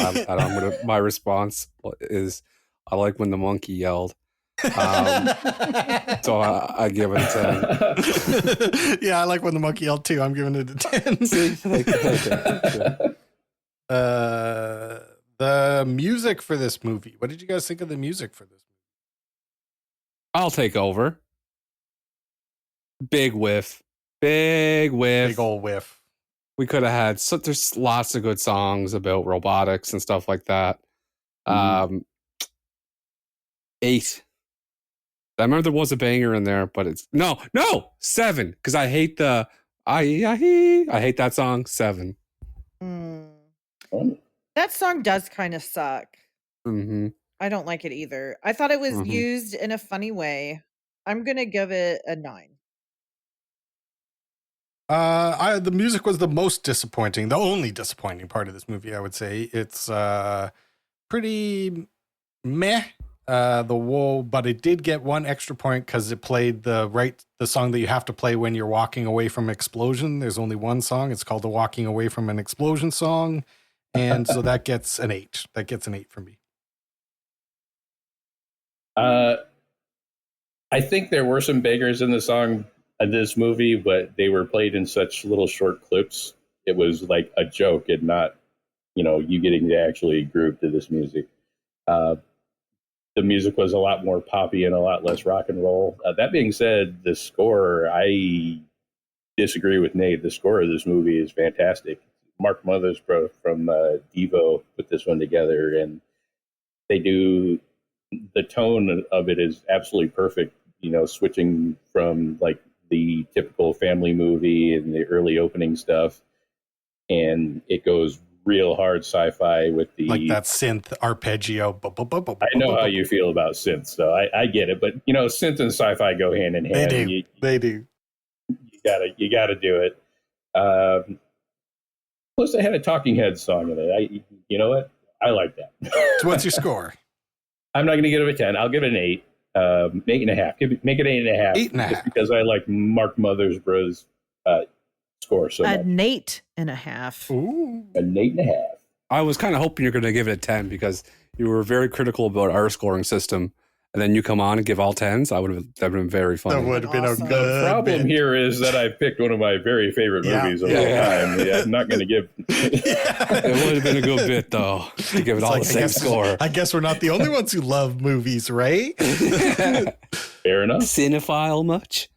Speaker 3: My response is, I like when the monkey yelled. So I give it a
Speaker 1: 10. Yeah, I like when the monkey yelled too. I'm giving it a 10. The music for this movie. What did you guys think of the music for this movie?
Speaker 3: I'll take over. Big whiff. Big
Speaker 1: old whiff.
Speaker 3: We could have had there's lots of good songs about robotics and stuff like that. 8. I remember there was a banger in there, but it's no 7 because I hate I hate that song 7.
Speaker 2: That song does kind of suck.
Speaker 3: Mm-hmm.
Speaker 2: I don't like it either. I thought it was used in a funny way. I'm gonna give it a 9.
Speaker 1: The music was the most disappointing, the only disappointing part of this movie, I would say. It's pretty meh. But it did get one extra point because it played the song that you have to play when you're walking away from an explosion. There's only one song. It's called the Walking Away from an Explosion song. And so that gets an 8. That gets an 8 for me.
Speaker 4: I think there were some bangers in the song of this movie, but they were played in such little short clips. It was like a joke and not, you getting to actually groove to this music. The music was a lot more poppy and a lot less rock and roll. That being said, the score, I disagree with Nate. The score of this movie is fantastic. Mark Mothersbaugh from Devo put this one together, and they do, the tone of it is absolutely perfect, switching from like the typical family movie and the early opening stuff, and it goes real hard sci-fi with the
Speaker 1: like that synth arpeggio.
Speaker 4: I know how you feel about synth, so I get it. But synth and sci-fi go hand in hand.
Speaker 1: They do.
Speaker 4: You gotta do it. Plus, they had a Talking Heads song in it. You know what? I like that.
Speaker 1: So, what's your score?
Speaker 4: I'm not going to give it a 10. I'll give it an 8, 8.5. Make it 8.5.
Speaker 1: 8.5.
Speaker 4: Just because I like Mark Mothersbaugh's score so much.
Speaker 2: An 8.5.
Speaker 1: Ooh.
Speaker 4: An 8.5.
Speaker 3: I was kind of hoping you're going to give it a 10 because you were very critical about our scoring system, and then you come on and give all 10s. That would have been very funny.
Speaker 1: That would have been
Speaker 2: Awesome.
Speaker 1: a good
Speaker 4: The problem
Speaker 1: bit.
Speaker 4: here is that I picked one of my very favorite movies of all time. Yeah, I'm not going to give.
Speaker 3: It would have been a good bit though to give it
Speaker 1: It's
Speaker 3: all
Speaker 1: like,
Speaker 3: the same score.
Speaker 1: I guess we're not the only ones who love movies, right?
Speaker 4: Fair enough.
Speaker 3: Cinephile much?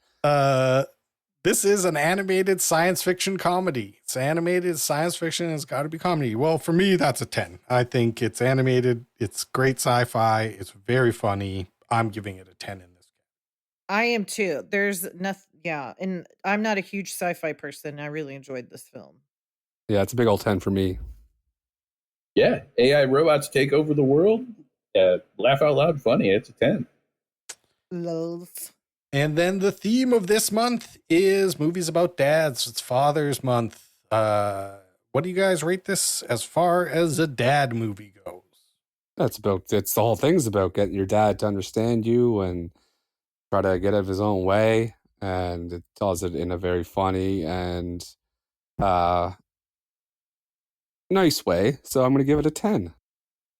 Speaker 1: This is an animated science fiction comedy. It's animated science fiction. It's got to be comedy. Well, for me, that's a 10. I think it's animated. It's great sci-fi. It's very funny. I'm giving it a 10 in this case.
Speaker 2: I am too. There's nothing. Yeah, and I'm not a huge sci-fi person. I really enjoyed this film.
Speaker 3: Yeah, it's a big old 10 for me.
Speaker 4: Yeah, AI robots take over the world. Laugh out loud, funny. It's a 10.
Speaker 2: Lols.
Speaker 1: And then the theme of this month is movies about dads. It's Father's Month. What do you guys rate this as far as a dad movie goes?
Speaker 3: It's the whole thing's about getting your dad to understand you and try to get out of his own way. And it does it in a very funny and nice way. So I'm going to give it a 10.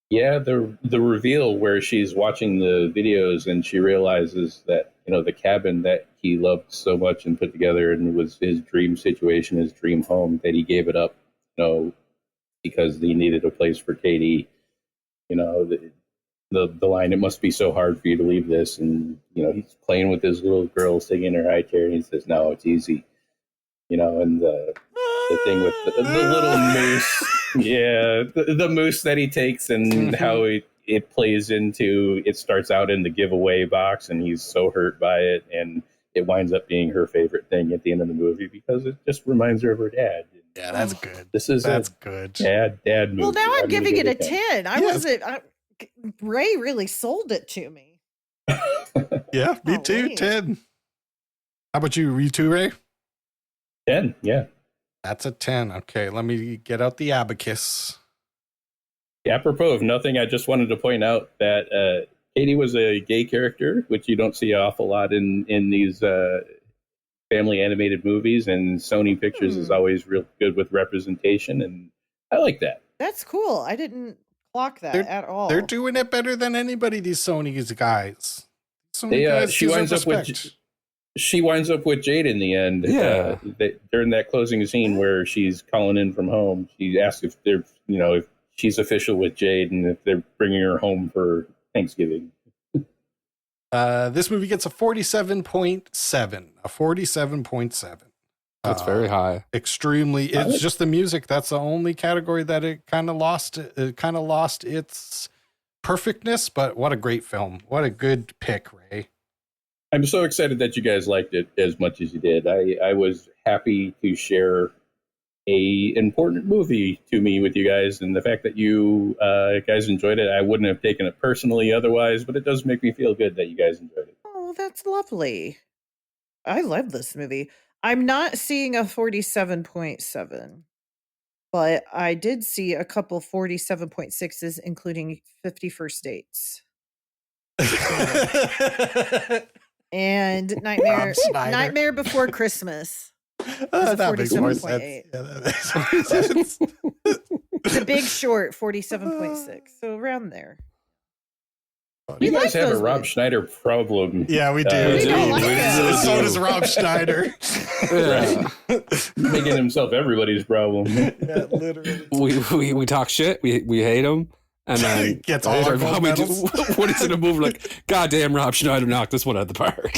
Speaker 4: Yeah, the reveal where she's watching the videos and she realizes that, the cabin that he loved so much and put together and was his dream situation, his dream home, that he gave it up, because he needed a place for Katie. The line, "It must be so hard for you to leave this," and he's playing with his little girl sitting in her high chair, and he says, "No, it's easy." And the thing with the little moose, yeah, the moose that he takes and how it plays into, it starts out in the giveaway box, and he's so hurt by it, and it winds up being her favorite thing at the end of the movie because it just reminds her of her dad.
Speaker 1: Yeah, that's good.
Speaker 4: That's
Speaker 1: good.
Speaker 4: Dad movie.
Speaker 2: Well, now I'm giving it a 10. Ray really sold it to me.
Speaker 1: Yeah, me too. 10. How about you? You too, Ray?
Speaker 4: 10. Yeah.
Speaker 1: That's a 10. Okay, let me get out the abacus.
Speaker 4: Yeah, apropos of nothing, I just wanted to point out that Katie was a gay character, which you don't see an awful lot in these family animated movies, and Sony Pictures is always real good with representation, and I like that.
Speaker 2: That's cool. I didn't clock that at all.
Speaker 1: They're doing it better than anybody, these Sony's guys. Guys
Speaker 4: She winds up with Jade in the end.
Speaker 3: Yeah.
Speaker 4: During that closing scene where she's calling in from home, she asks if they're, if she's official with Jade and if they're bringing her home for Thanksgiving.
Speaker 1: This movie gets a 47.7. A 47.7.
Speaker 3: That's very high.
Speaker 1: Extremely. It's just the music. That's the only category that it kind of lost. It kind of lost its perfectness, but what a great film. What a good pick, Ray.
Speaker 4: I'm so excited that you guys liked it as much as you did. I was happy to share a important movie to me with you guys, and the fact that you guys enjoyed it, I wouldn't have taken it personally otherwise, but it does make me feel good that you guys enjoyed it.
Speaker 2: Oh, that's lovely. I love this movie. I'm not seeing a 47.7, but I did see a couple 47.6s, including 50 First Dates. And Nightmare Before Christmas.
Speaker 1: That makes more sense.
Speaker 2: The Big Short, 47.6. So around there.
Speaker 4: You guys have a Rob Schneider problem.
Speaker 1: Yeah, we do. So does Rob Schneider.
Speaker 4: Making himself everybody's problem.
Speaker 1: Yeah, literally.
Speaker 3: We talk shit. We hate him. And then
Speaker 1: gets all our gold medals.
Speaker 3: When it's in a movie like, goddamn, Rob Schneider knocked this one out of the park.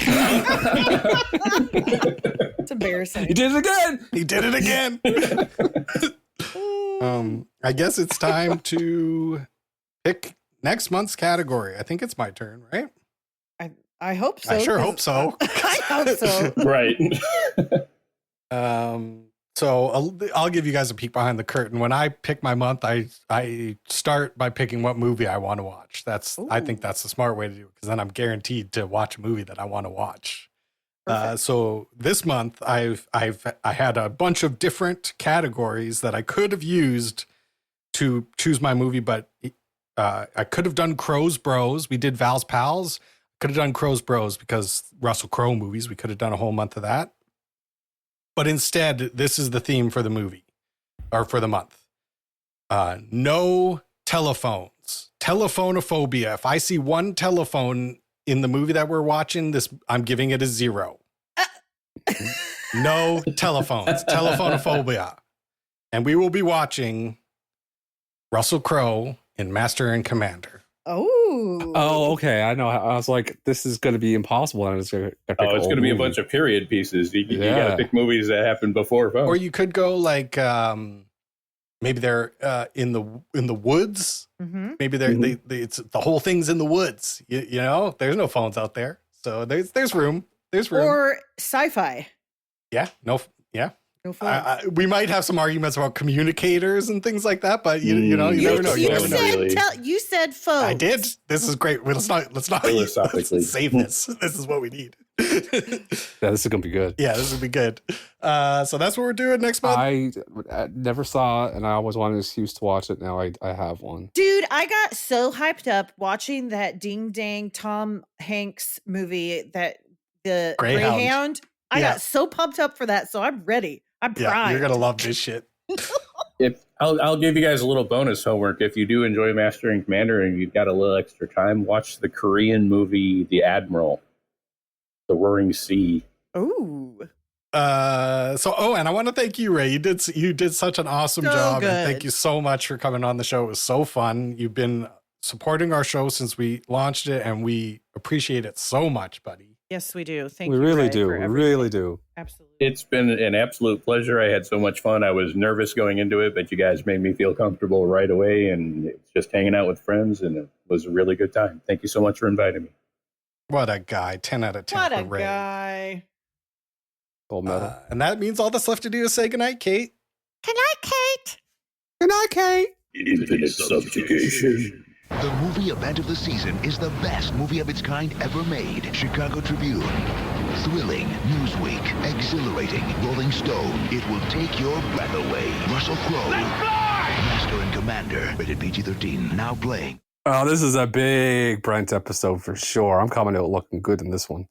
Speaker 2: It's embarrassing.
Speaker 3: He did it again.
Speaker 1: He did it again. I guess it's time to pick next month's category. I think it's my turn, right?
Speaker 2: I hope so.
Speaker 1: I sure hope so.
Speaker 2: I hope so.
Speaker 4: Right.
Speaker 1: So I'll give you guys a peek behind the curtain. When I pick my month, I start by picking what movie I want to watch. I think that's the smart way to do it, because then I'm guaranteed to watch a movie that I want to watch. So this month I had a bunch of different categories that I could have used to choose my movie, but I could have done Crow's Bros. We did Val's Pals. Could have done Crow's Bros because Russell Crowe movies. We could have done a whole month of that. But instead, this is the theme for the movie, or for the month. No telephones. Telephonophobia. If I see one telephone in the movie that we're watching, I'm giving it a 0. No telephones. Telephonophobia. And we will be watching Russell Crowe in Master and Commander.
Speaker 3: Oh, okay. I know. I was like, this is going to be impossible. And it's going
Speaker 4: to be a bunch of period pieces. You got to pick movies that happened before.
Speaker 1: Or you could go like maybe they're in the woods. Mm-hmm. Maybe it's the whole thing's in the woods. You know, there's no phones out there, so there's room. There's room.
Speaker 2: Or sci-fi.
Speaker 1: Yeah. No. Yeah.
Speaker 2: No phones.
Speaker 1: We might have some arguments about communicators and things like that, but you never know.
Speaker 2: You said phones.
Speaker 1: I did. This is great. Let's not
Speaker 4: philosophically
Speaker 1: save this. This is what we need.
Speaker 3: Yeah, this is gonna be good.
Speaker 1: Yeah, this will be good. So that's what we're doing next month.
Speaker 3: I never saw it, and I always wanted an excuse to watch it. Now I have one.
Speaker 2: Dude, I got so hyped up watching that Ding Dang Tom Hanks movie, that the Greyhound. I got so pumped up for that, so I'm ready. I'm primed.
Speaker 1: Yeah, you're gonna love this shit.
Speaker 4: If I'll give you guys a little bonus homework. If you do enjoy Master and Commander and you've got a little extra time, watch the Korean movie The Admiral, The Roaring Sea.
Speaker 2: Ooh.
Speaker 1: And I want to thank you, Ray. You did such an awesome job.
Speaker 2: Good.
Speaker 1: And thank you so much for coming on the show. It was so fun. You've been supporting our show since we launched it, and we appreciate it so much, buddy.
Speaker 2: Yes, we do. Thank
Speaker 3: We
Speaker 2: you.
Speaker 3: really
Speaker 2: Ray,
Speaker 3: do.
Speaker 2: for
Speaker 3: We
Speaker 2: everything.
Speaker 3: really do.
Speaker 2: Absolutely.
Speaker 4: It's been an absolute pleasure. I had so much fun. I was nervous going into it, but you guys made me feel comfortable right away, and it's just hanging out with friends, and it was a really good time. Thank you so much for inviting me.
Speaker 1: What a guy. 10 out of 10
Speaker 2: What
Speaker 1: for
Speaker 2: a
Speaker 1: Ray.
Speaker 2: guy.
Speaker 3: Gold medal.
Speaker 1: And that means all that's left to do is say goodnight, Kate.
Speaker 2: Good night, Kate.
Speaker 3: Good night, Kate.
Speaker 4: Infinite subjugation.
Speaker 6: The movie event of the season is the best movie of its kind ever made. Chicago Tribune. Thrilling, Newsweek, exhilarating, Rolling Stone. It will take your breath away. Russell Crowe. Master and Commander. Rated PG-13. Now playing.
Speaker 3: Oh, this is a big Brent episode for sure. I'm coming out looking good in this one.